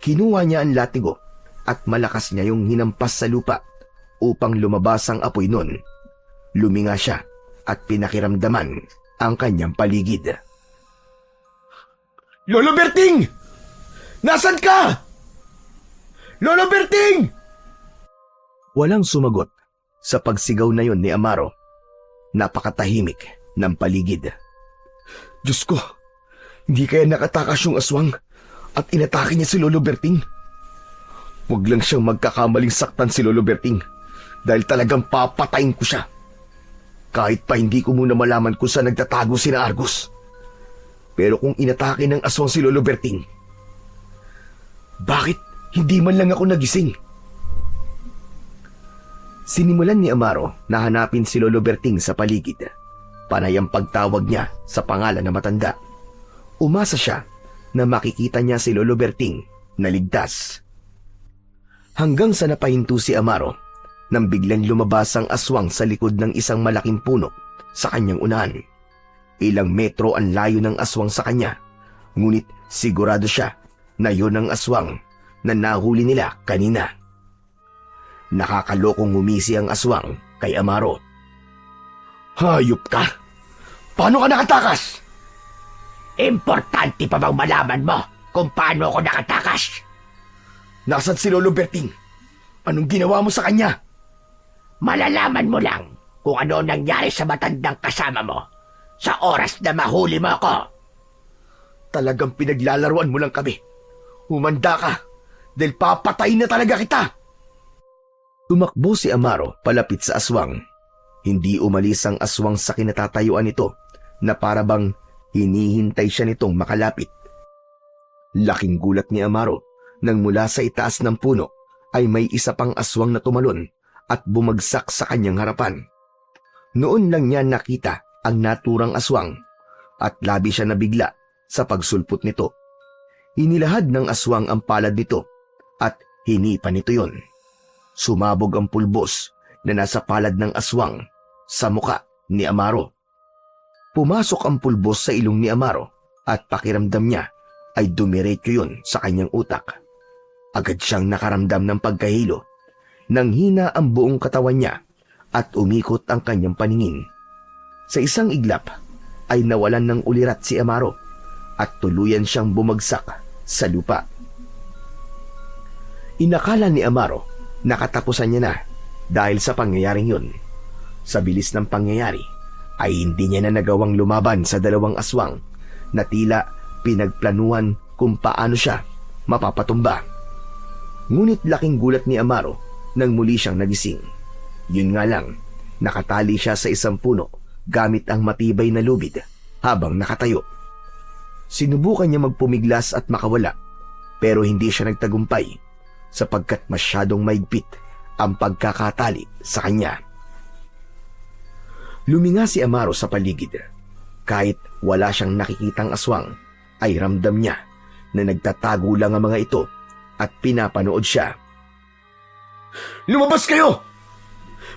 Kinuha niya ang latigo at malakas niya yung hinampas sa lupa upang lumabas ang apoy nun. Luminga siya at pinakiramdaman ang kanyang paligid. Lolo Berting! Nasaan ka? Lolo Berting! Walang sumagot sa pagsigaw na yon ni Amaro. Napakatahimik ng paligid. Diyos ko, hindi kaya nakatakas yung aswang at inatake niya si Lolo Berting? Huwag lang siyang magkakamaling saktan si Lolo Berting dahil talagang papatayin ko siya. Kahit pa hindi ko muna malaman kung saan nagtatago sina Argus. Pero kung inatake ng aswang si Lolo Berting, bakit hindi man lang ako nagising? Sinimulan ni Amaro na hanapin si Lolo Berting sa paligid. Panay ang pagtawag niya sa pangalan na matanda. Umasa siya na makikita niya si Lolo Berting na ligtas. Hanggang sa napahinto si Amaro nang biglang lumabas ang aswang sa likod ng isang malaking puno sa kanyang unahan. Ilang metro ang layo ng aswang sa kanya, ngunit sigurado siya na yun ang aswang na nahuli nila kanina. Nakakalokong ngumisi ang aswang kay Amaro. Hayop ka! Paano ka nakatakas? Importante pa bang malaman mo kung paano ako nakatakas? Nasaan si Lolo Berting? Anong ginawa mo sa kanya? Malalaman mo lang kung ano nangyari sa matandang kasama mo sa oras na mahuli mo ako. Talagang pinaglalaruan mo lang kami. Humanda ka dahil papatayin na talaga kita. Tumakbo si Amaro palapit sa aswang. Hindi umalis ang aswang sa kinatatayuan nito na para bang hinihintay siya nitong makalapit. Laking gulat ni Amaro nang mula sa itaas ng puno ay may isa pang aswang na tumalon at bumagsak sa kanyang harapan. Noon lang niya nakita ang naturang aswang at labi siya nabigla sa pagsulpot nito. Inilahad ng aswang ang palad nito at hinipa nito yon. Sumabog ang pulbos na nasa palad ng aswang sa muka ni Amaro. Pumasok ang pulbos sa ilong ni Amaro at pakiramdam niya ay dumiretso yun sa kanyang utak. Agad siyang nakaramdam ng pagkahilo. Nanghina ang buong katawan niya at umikot ang kanyang paningin. Sa isang iglap ay nawalan ng ulirat si Amaro at tuluyan siyang bumagsak sa lupa. Inakala ni Amaro nakatapusan niya na dahil sa pangyayaring yun. Sa bilis ng pangyayari ay hindi niya na nagawang lumaban sa dalawang aswang na tila pinagplanuhan kung paano siya mapapatumba. Ngunit laking gulat ni Amaro nang muli siyang nagising. Yun nga lang, nakatali siya sa isang puno gamit ang matibay na lubid habang nakatayo. Sinubukan niya magpumiglas at makawala pero hindi siya nagtagumpay sapagkat masyadong maigpit ang pagkakatali sa kanya. Luminga si Amaro sa paligid. Kahit wala siyang nakikitang aswang, ay ramdam niya na nagtatago lang ang mga ito at pinapanood siya. Lumabas kayo!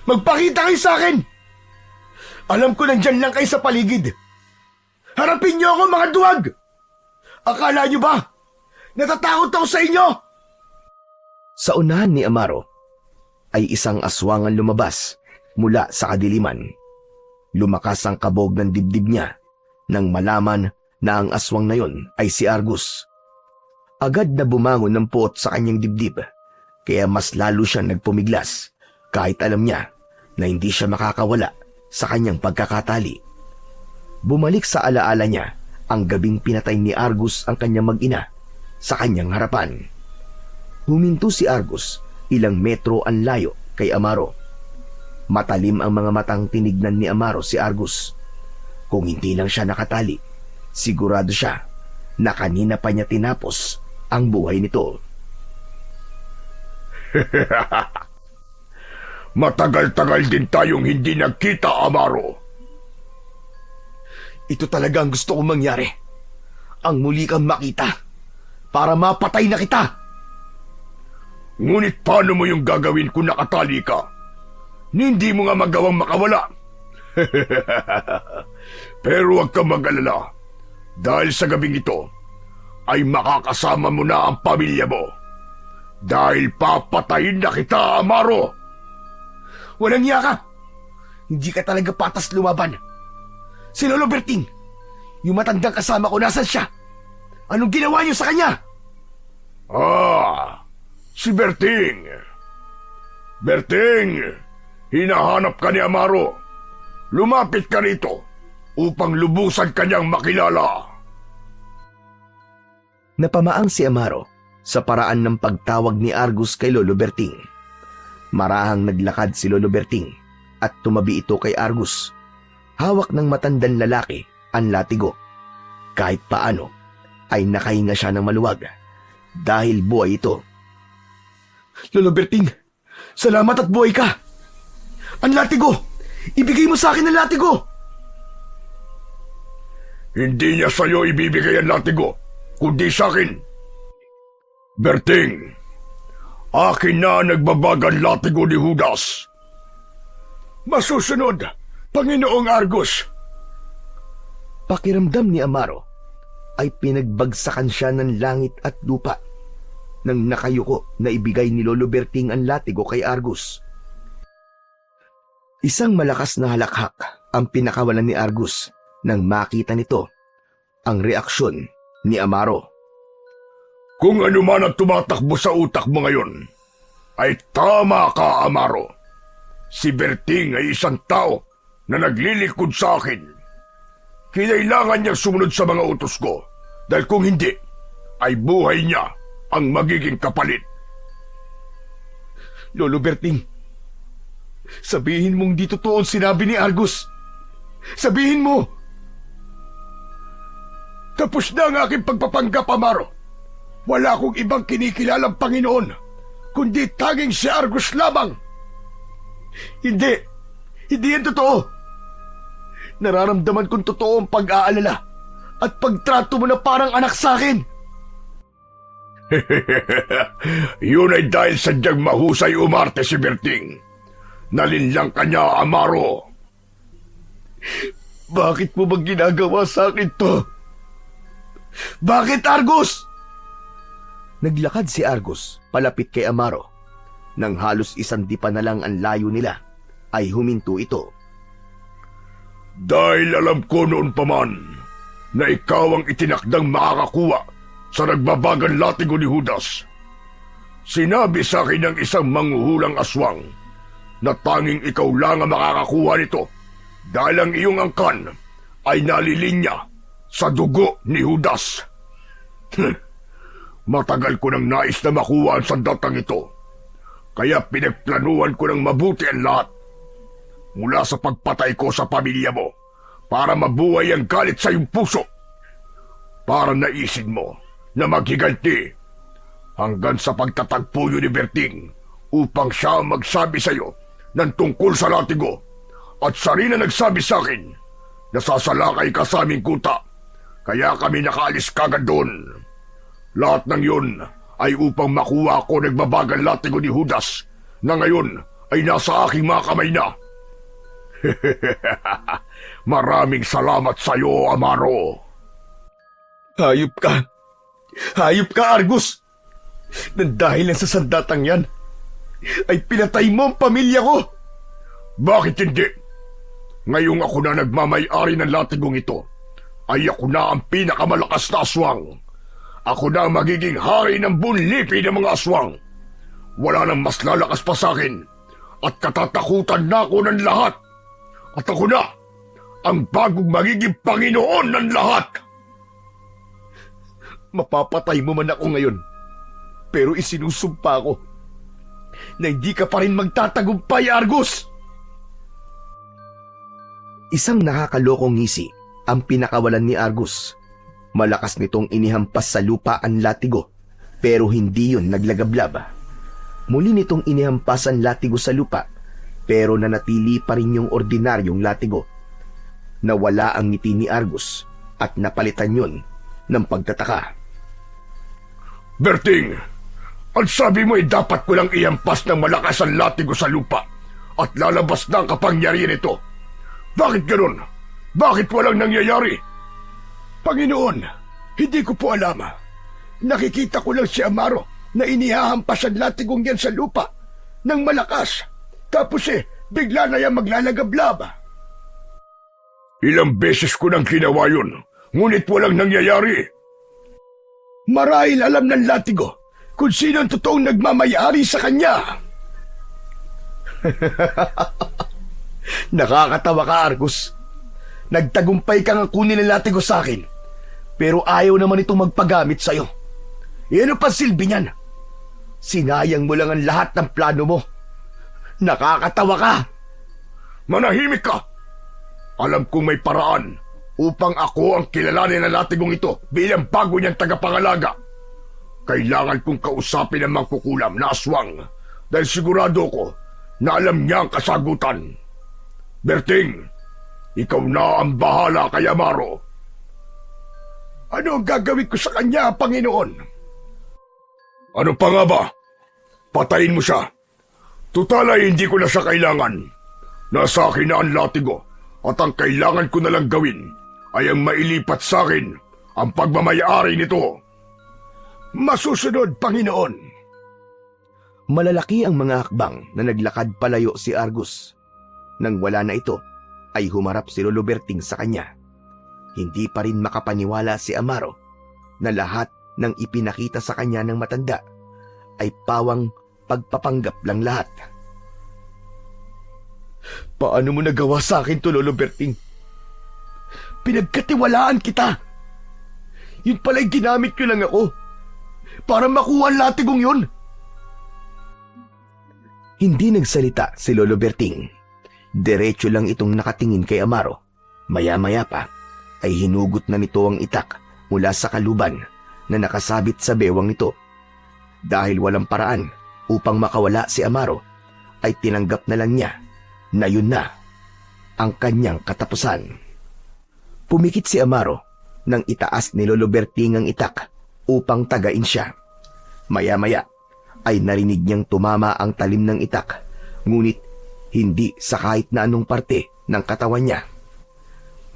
Magpakita kayo sa akin! Alam ko nandyan lang kayo sa paligid. Harapin niyo ako, mga duwag! Akala niyo ba? Natatakot ako sa inyo! Sa unahan ni Amaro ay isang aswang ang lumabas mula sa kadiliman. Lumakas ang kabog ng dibdib niya nang malaman na ang aswang na yon ay si Argus. Agad na bumangon ng puot sa kanyang dibdib, kaya mas lalo siya nagpumiglas kahit alam niya na hindi siya makakawala sa kanyang pagkakatali. Bumalik sa alaala niya ang gabing pinatay ni Argus ang kanyang mag-ina sa kanyang harapan. Huminto si Argus ilang metro ang layo kay Amaro. Matalim ang mga matang tinignan ni Amaro si Argus. Kung hindi lang siya nakatali, sigurado siya na kanina pa niya tinapos ang buhay nito. Matagal-tagal din tayong hindi nagkita, Amaro. Ito talaga ang gusto kong mangyari. Ang muli kang makita para mapatay na kita. Ngunit paano mo yung gagawin kung nakatali ka? Hindi mo nga magawang makawala. Pero huwag kang mag-alala. Dahil sa gabing ito, ay makakasama mo na ang pamilya mo. Dahil papatayin na kita, Amaro. Walang iya ka. Hindi ka talaga patas lumaban. Si Lolo Berting, yung matandang kasama ko, nasan siya? Anong ginawa niyo sa kanya? Si Berting. Berting, hinahanap ka ni Amaro. Lumapit ka rito upang lubusan kanyang makilala. Napamaang si Amaro sa paraan ng pagtawag ni Argus kay Lolo Berting. Marahang naglakad si Lolo Berting at tumabi ito kay Argus. Hawak ng matandang lalaki ang latigo. Kahit paano ay nakahinga siya ng maluwag dahil buhay ito. Lolo Berting, salamat at buhay ka! Ang latigo! Ibigay mo sa akin ang latigo! Hindi niya sa'yo ibibigay ang latigo, kundi sa akin. Berting, akin na nagbabagang latigo ni Judas. Masusunod, Panginoong Argus. Pakiramdam ni Amaro ay pinagbagsakan siya ng langit at lupa nang nakayuko na ibigay ni Lolo Berting ang latigo kay Argus. Isang malakas na halakhak ang pinakawalan ni Argus nang makita nito ang reaksyon ni Amaro. Kung ano man ang tumatakbo sa utak mo ngayon, ay tama ka, Amaro. Si Berting ay isang tao na naglilikod sa akin. Kinailangan niyang sumunod sa mga utos ko dahil kung hindi, ay buhay niya ang magiging kapalit. Lolo Berting, sabihin mong di totoo ang sinabi ni Argus. Sabihin mo! Tapos na ang aking pagpapanggap, Amaro. Wala akong ibang kinikilalang Panginoon, kundi tanging si Argus lamang. Hindi! Hindi yan totoo! Nararamdaman kong totoo ang pag-aalala at pagtrato mo na parang anak sa akin. Yun ay dahil sadyang mahusay umarte si Berting. Nalinlang kanya, Amaro. Bakit mo ba ginagawa sa akin to? Bakit, Argus? Naglakad si Argus palapit kay Amaro. Nang halos isang dipa na lang ang layo nila, ay huminto ito. Dahil alam ko noon pa man na ikaw ang itinakdang makakakuha sa nagbabagang latigo ni Judas. Sinabi sa akin ng isang manghuhulang aswang na tanging ikaw lang ang makakakuha nito dahil ang iyong angkan ay nalilinya sa dugo ni Judas. Matagal ko nang nais na makuha ang sandatang ito, kaya pinagplanuhan ko ng mabuti ang lahat. Mula sa pagpatay ko sa pamilya mo para mabuhay ang galit sa iyong puso. Para naisin mo na maghiganti hanggang sa pagtatagpo ni Berting upang siya magsabi sa iyo ng tungkol sa latigo at siya rin na nagsabi sa akin na sasalakay ka sa aming kuta kaya kami nakaalis kagad doon. Lahat ng yun ay upang makuha ko nagbabagang latigo ni Judas na ngayon ay nasa aking mga kamay na. Maraming salamat sa iyo, Amaro. Hayop ka! Hayop ka, Argus! Nang dahil lang sa sandatang yan, ay pinatay mo ang pamilya ko! Bakit hindi? Ngayong ako na nagmamay-ari ng latigong ito, ay ako na ang pinakamalakas na aswang. Ako na ang magiging hari ng bunlipi ng mga aswang. Wala nang mas lalakas pa sa akin, at katatakutan na ako ng lahat. At ako na ang bagong magiging Panginoon ng lahat. Mapapatay mo man ako ngayon, pero isinusumpa ko na hindi ka pa rin magtatagumpay, Argus! Isang nakakalokong ngisi ang pinakawalan ni Argus. Malakas nitong inihampas sa lupa ang latigo, pero hindi yun naglagablab. Muli nitong inihampas ang latigo sa lupa, pero nanatili pa rin yung ordinaryong latigo. Nawala ang ngiti ni Argus at napalitan yun ng pagtataka. Berting, ang sabi mo ay dapat ko lang ihampas ng malakas ang latigo sa lupa at lalabas na ang kapangyarihan nito. Bakit ganun? Bakit walang nangyayari? Panginoon, hindi ko po alam. Nakikita ko lang si Amaro na inihahampas ang latigong yan sa lupa ng malakas. Tapos bigla na yan maglalagablab. Ilang beses ko nang ginawa yun, ngunit walang nangyayari. Marahil alam ng latigo kung sino ang totoong nagmamayari sa kanya. Nakakatawa ka, Argus. Nagtagumpay kang kunin ang latigo sa akin, pero ayaw naman itong magpagamit sa'yo. Ano pa silbi niyan? Sinayang mo lang ang lahat ng plano mo. Nakakatawa ka. Manahimik ka! Alam kong may paraan upang ako ang kilalanin ng latigong ito bilang bago niyang tagapangalaga. Kailangan kong kausapin ang mangkukulam na aswang dahil sigurado ko na alam niya ang kasagutan. Berting, ikaw na ang bahala kay Amaro. Ano ang gagawin ko sa kanya, Panginoon? Ano pa nga ba? Patayin mo siya. Tutal ay hindi ko na siya kailangan. Nasa akin na ang latigo at ang kailangan ko na lang gawin ay ang mailipat sa akin ang pagmamayari nito. Masusunod, Panginoon. Malalaki ang mga hakbang na naglakad palayo si Argus. Nang wala na ito, ay humarap si Lolo Berting sa kanya. Hindi pa rin makapaniwala si Amaro na lahat ng ipinakita sa kanya ng matanda ay pawang pagpapanggap lang lahat. Paano mo nagawa sa akin to, Lolo Berting? Pinagkatiwalaan kita. Yun pala'y ginamit nyo lang ako para makuha ang latigong yun. Hindi nagsalita si Lolo Berting. Diretso lang itong nakatingin kay Amaro. Maya-maya pa ay hinugot na nito ang itak mula sa kaluban na nakasabit sa bewang nito. Dahil walang paraan upang makawala si Amaro, ay tinanggap na lang niya na yun na ang kanyang katapusan. Pumikit si Amaro nang itaas ni Lolo Berting ang itak upang tagain siya. Maya-maya ay narinig niyang tumama ang talim ng itak, ngunit hindi sa kahit na anong parte ng katawan niya.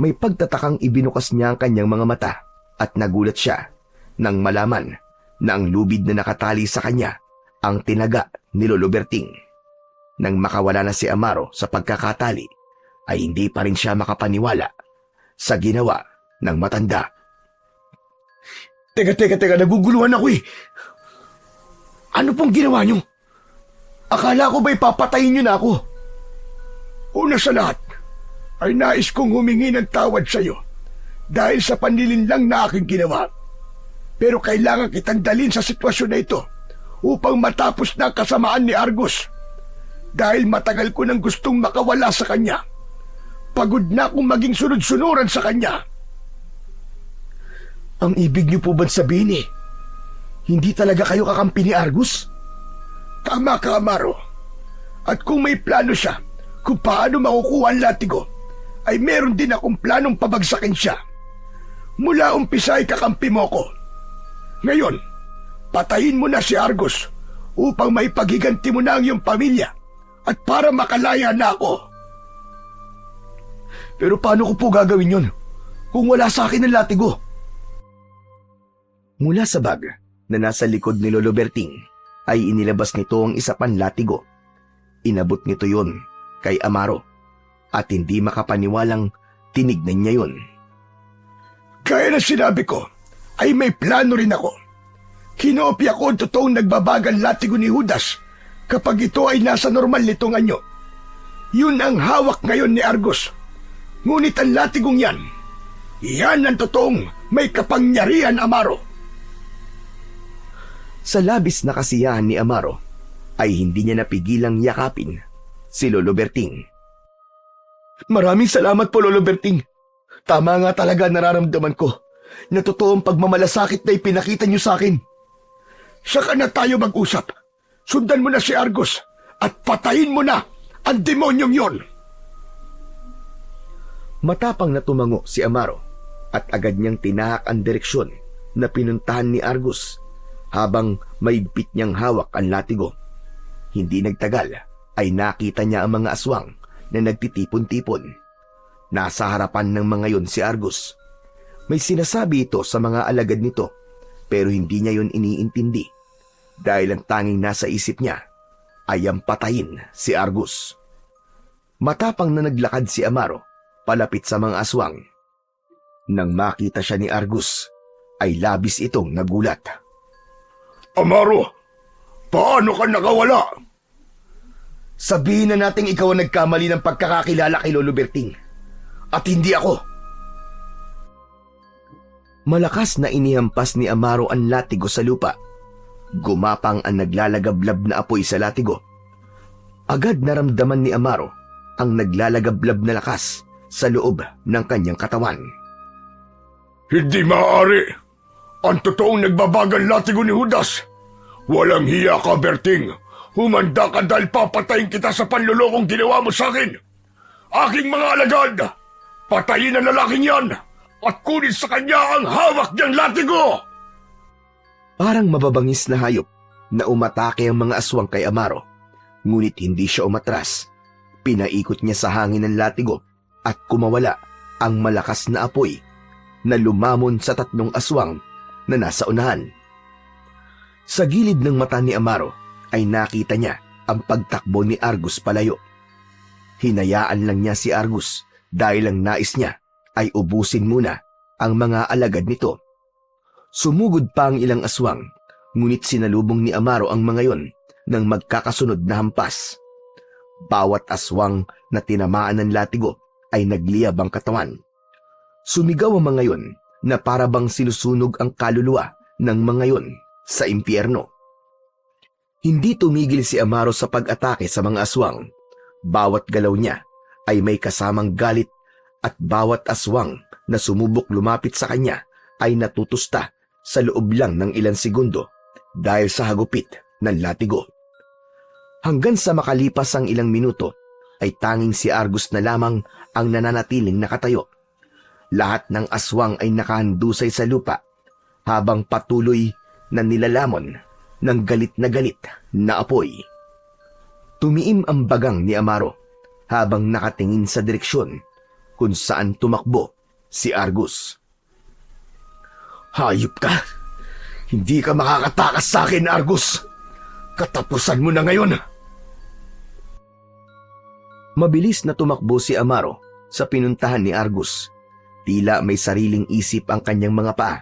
May pagtatakang ibinukas niya ang kanyang mga mata at nagulat siya nang malaman na ang lubid na nakatali sa kanya ang tinaga ni Lolo Berting. Nang makawala na si Amaro sa pagkakatali, ay hindi pa rin siya makapaniwala sa ginawa ng matanda. Teka, naguguluhan ako eh. Ano pong ginawa niyo? Akala ko ba'y papatayin niyo na ako? Una sa lahat, ay nais kong humingi ng tawad sa iyo dahil sa panlilinlang na aking ginawa. Pero kailangan kitang dalhin sa sitwasyon na ito upang matapos na ang kasamaan ni Argus. Dahil matagal ko nang gustong makawala sa kanya. Pagod na akong maging sunod-sunuran sa kanya. Ang ibig niyo po ba't sabihin hindi talaga kayo kakampi ni Argus? Tama ka, Amaro. At kung may plano siya kung paano makukuha ang latigo, ay meron din akong planong pabagsakin siya. Mula umpisa ay kakampi mo ko. Ngayon, patayin mo na si Argus upang may paghiganti mo na ang iyong pamilya at para makalaya na ako. Pero paano ko po gagawin yon kung wala sa akin ang latigo? Mula sa bag na nasa likod ni Lolo Berting, ay inilabas nito ang isa pang latigo. Inabot nito yon kay Amaro at hindi makapaniwalang tinignan niya yon. Kaya na sinabi ko, ay may plano rin ako. Kinopya ko ang totoong nagbabagang latigo ni Judas kapag ito ay nasa normal nitong anyo. Yun ang hawak ngayon ni Argus. Ngunit ang latigong yan ang totoong may kapangyarihan, Amaro. Sa labis na kasiyahan ni Amaro, ay hindi niya napigilang yakapin si Lolo Berting. Maraming salamat po, Lolo Berting. Tama nga talaga nararamdaman ko na totoong pagmamalasakit na ipinakita niyo sa akin. Saka na tayo mag-usap. Sundan mo na si Argus at patayin mo na ang demonyong yon. Matapang na tumango si Amaro at agad niyang tinahak ang direksyon na pinuntahan ni Argus habang maigpit niyang hawak ang latigo. Hindi nagtagal ay nakita niya ang mga aswang na nagtitipon-tipon. Nasa harapan ng mga yon si Argus. May sinasabi ito sa mga alagad nito pero hindi niya yon iniintindi dahil ang tanging nasa isip niya ay ang patayin si Argus. Matapang na naglakad si Amaro palapit sa mga aswang. Nang makita siya ni Argus ay labis itong nagulat. Amaro, paano ka nakawala? Sabihin na nating ikaw ang nagkamali ng pagkakakilala kay Lolo Berting. At hindi ako. Malakas na inihampas ni Amaro ang latigo sa lupa. Gumapang ang naglalagablab na apoy sa latigo. Agad naramdaman ni Amaro ang naglalagablab na lakas sa loob ng kanyang katawan. Hindi maaari. Ang totoong nagbabagang latigo ni Judas. Walang hiya ka, Berting. Humanda ka dahil papatayin kita sa panlulokong ginawa mo sa akin. Aking mga alagad, patayin ang lalaking yan at kunin sa kanya ang hawak niyang latigo! Parang mababangis na hayop na umatake ang mga aswang kay Amaro. Ngunit hindi siya umatras. Pinaikot niya sa hangin ang latigo at kumawala ang malakas na apoy na lumamon sa 3 aswang na nasa unahan. Sa gilid ng mata ni Amaro ay nakita niya ang pagtakbo ni Argus palayo. Hinayaan lang niya si Argus dahil ang nais niya ay ubusin muna ang mga alagad nito. Sumugod pa ang ilang aswang, ngunit sinalubong ni Amaro ang mga yon ng magkakasunod na hampas. Bawat aswang na tinamaan ng latigo ay nagliyab ang katawan. Sumigaw ang mga yon na parabang sinusunog ang kaluluwa ng mga yon sa impyerno. Hindi tumigil si Amaro sa pag-atake sa mga aswang. Bawat galaw niya ay may kasamang galit at bawat aswang na sumubok lumapit sa kanya ay natutusta sa loob lang ng ilang segundo dahil sa hagupit ng latigo. Hanggang sa makalipas ang ilang minuto ay tanging si Argus na lamang ang nananatiling nakatayo. Lahat ng aswang ay nakahandusay sa lupa habang patuloy na nilalamon ng galit na apoy. Tumiim ang bagang ni Amaro habang nakatingin sa direksyon kung saan tumakbo si Argus. Hayop ka! Hindi ka makakatakas sa akin, Argus! Katapusan mo na ngayon! Mabilis na tumakbo si Amaro sa pinuntahan ni Argus. Tila may sariling isip ang kanyang mga paa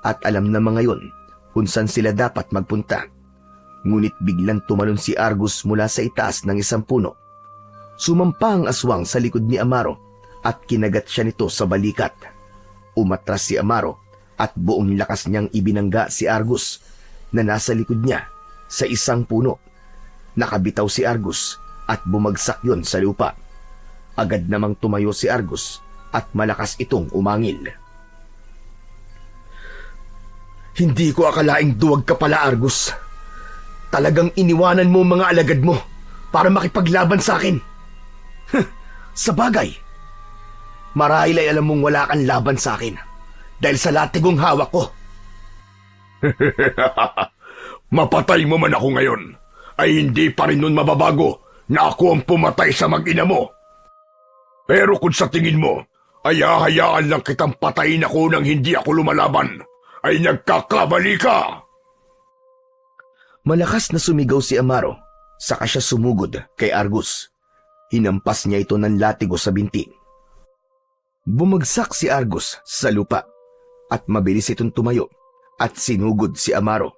at alam na mga yon kung saan sila dapat magpunta. Ngunit biglang tumalon si Argus mula sa itaas ng isang puno. Sumampa ang aswang sa likod ni Amaro at kinagat siya nito sa balikat. Umatras si Amaro at buong lakas niyang ibinangga si Argus na nasa likod niya sa isang puno. Nakabitaw si Argus at bumagsak yon sa lupa. Agad namang tumayo si Argus at malakas itong umangil. Hindi ko akalaing duwag ka pala, Argus. Talagang iniwanan mo mga alagad mo para makipaglaban sa akin. Sa bagay, marahil ay alam mong wala kang laban sa akin dahil sa latigong hawak ko. Mapatay mo man ako ngayon, ay hindi pa rin nun mababago na ako ang pumatay sa mag-ina mo. Pero kung sa tingin mo, ay hahayaan lang kitang patayin ako nang hindi ako lumalaban, ay nagkakamali ka! Malakas na sumigaw si Amaro, saka siya sumugod kay Argus. Hinampas niya ito ng latigo sa binti. Bumagsak si Argus sa lupa at mabilis itong tumayo at sinugod si Amaro.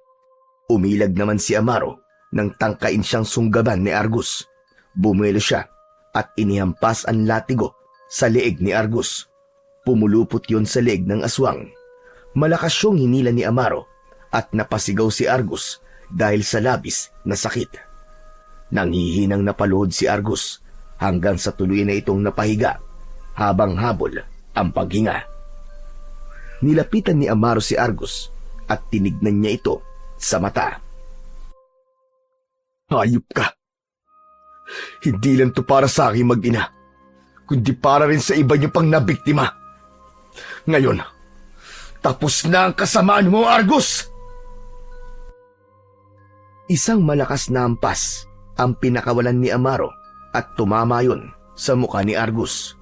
Umilag naman si Amaro nang tangkain siyang sunggaban ni Argus. Bumuelo siya at inihampas ang latigo sa leeg ni Argus. Pumulupot yon sa leeg ng aswang. Malakas siyang hinila ni Amaro at napasigaw si Argus dahil sa labis na sakit. Nanghihinang napaluhod si Argus hanggang sa tuluyan na itong napahiga habang habol ang paghinga. Nilapitan ni Amaro si Argus at tinignan niya ito sa mata. Hayop ka! Hindi lang to para sa aking mag-ina, kundi para rin sa iba niyo pang nabiktima. Ngayon, tapos na ang kasamaan mo, Argus! Isang malakas na hampas ang pinakawalan ni Amaro at tumama yon sa mukha ni Argus.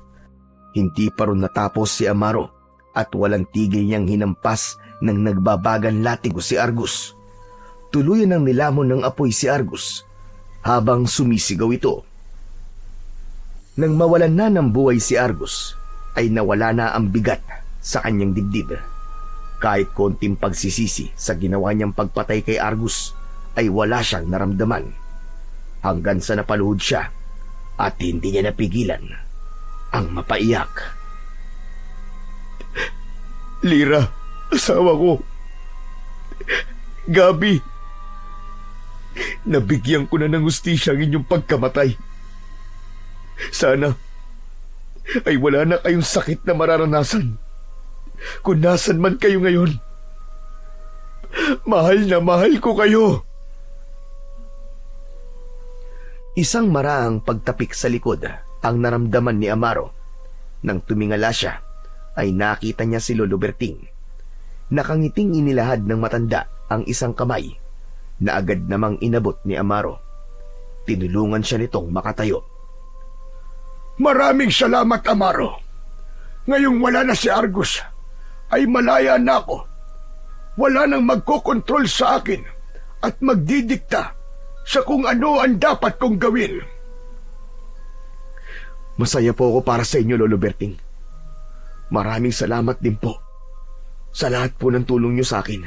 Hindi pa rin natapos si Amaro at walang tigil niyang hinampas ng nagbabagang latigo si Argus. Tuluyan ang nilamon ng apoy si Argus habang sumisigaw ito. Nang mawalan na ng buhay si Argus, ay nawala na ang bigat sa kanyang dibdib. Kahit konting pagsisisi sa ginawa niyang pagpatay kay Argus ay wala siyang naramdaman. Hanggang sa napaluhod siya at hindi niya napigilan ang mapaiyak. Lira, asawa ko. Gabi, nabigyan ko na ng hustisya ang inyong pagkamatay. Sana ay wala na kayong sakit na mararanasan kung nasan man kayo ngayon. Mahal na mahal ko kayo. Isang maraang pagtapik sa likod ang naramdaman ni Amaro. Nang tumingala siya, ay nakita niya si Lolo Berting. Nakangiting inilahad ng matanda ang isang kamay na agad namang inabot ni Amaro. Tinulungan siya nitong makatayo. Maraming salamat, Amaro. Ngayong wala na si Argus, ay malaya na ako. Wala nang magkokontrol sa akin at magdidikta sa kung ano ang dapat kong gawin. Masaya po ako para sa inyo, Lolo Berting. Maraming salamat din po sa lahat po ng tulong niyo sa akin.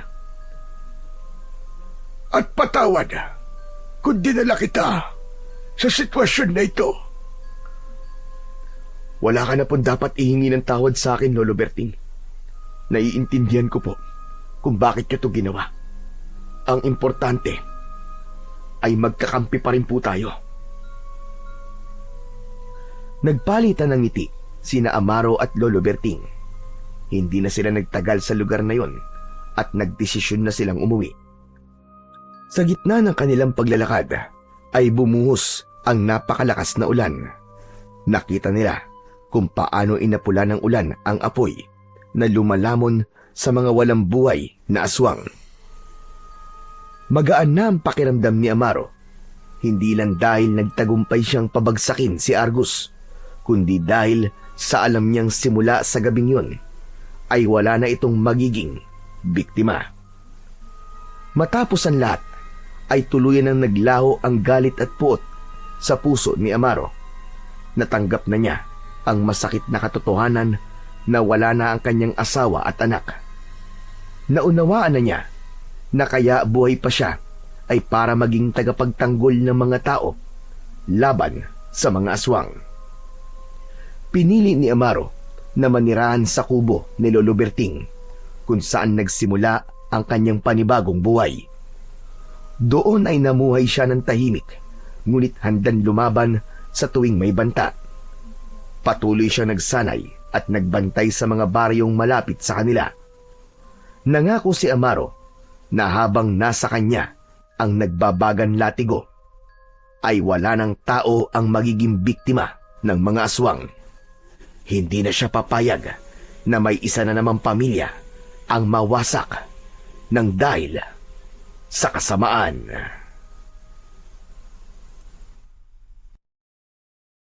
At patawad kung dinala kita sa sitwasyon na ito. Wala ka na pong dapat ihingi ng tawad sa akin, Lolo Berting. Naiintindihan ko po kung bakit ka ito ginawa. Ang importante ay magkakampi pa rin po tayo. Nagpalitan ng ngiti sina Amaro at Lolo Berting. Hindi na sila nagtagal sa lugar na yon at nagdesisyon na silang umuwi. Sa gitna ng kanilang paglalakad ay bumuhos ang napakalakas na ulan. Nakita nila kung paano inapula ng ulan ang apoy na lumalamon sa mga walang buhay na aswang. Magaan na ang pakiramdam ni Amaro, hindi lang dahil nagtagumpay siyang pabagsakin si Argus, kundi dahil sa alam niyang simula sa gabing yun ay wala na itong magiging biktima. Matapos ang lahat, ay tuluyan ng naglaho ang galit at puot sa puso ni Amaro. Natanggap na niya ang masakit na katotohanan na wala na ang kanyang asawa at anak. Naunawaan na niya na kaya buhay pa siya ay para maging tagapagtanggol ng mga tao laban sa mga aswang. Pinili ni Amaro na manirahan sa kubo ni Lolo Berting kung saan nagsimula ang kanyang panibagong buhay. Doon ay namuhay siya ng tahimik, ngunit handang lumaban sa tuwing may banta. Patuloy siya nagsanay at nagbantay sa mga baryong malapit sa kanila. Nangako si Amaro na habang nasa kanya ang nagbabagan latigo, ay wala ng tao ang magiging biktima ng mga aswang. Hindi na siya papayag na may isa na namang pamilya ang mawasak ng dahil sa kasamaan.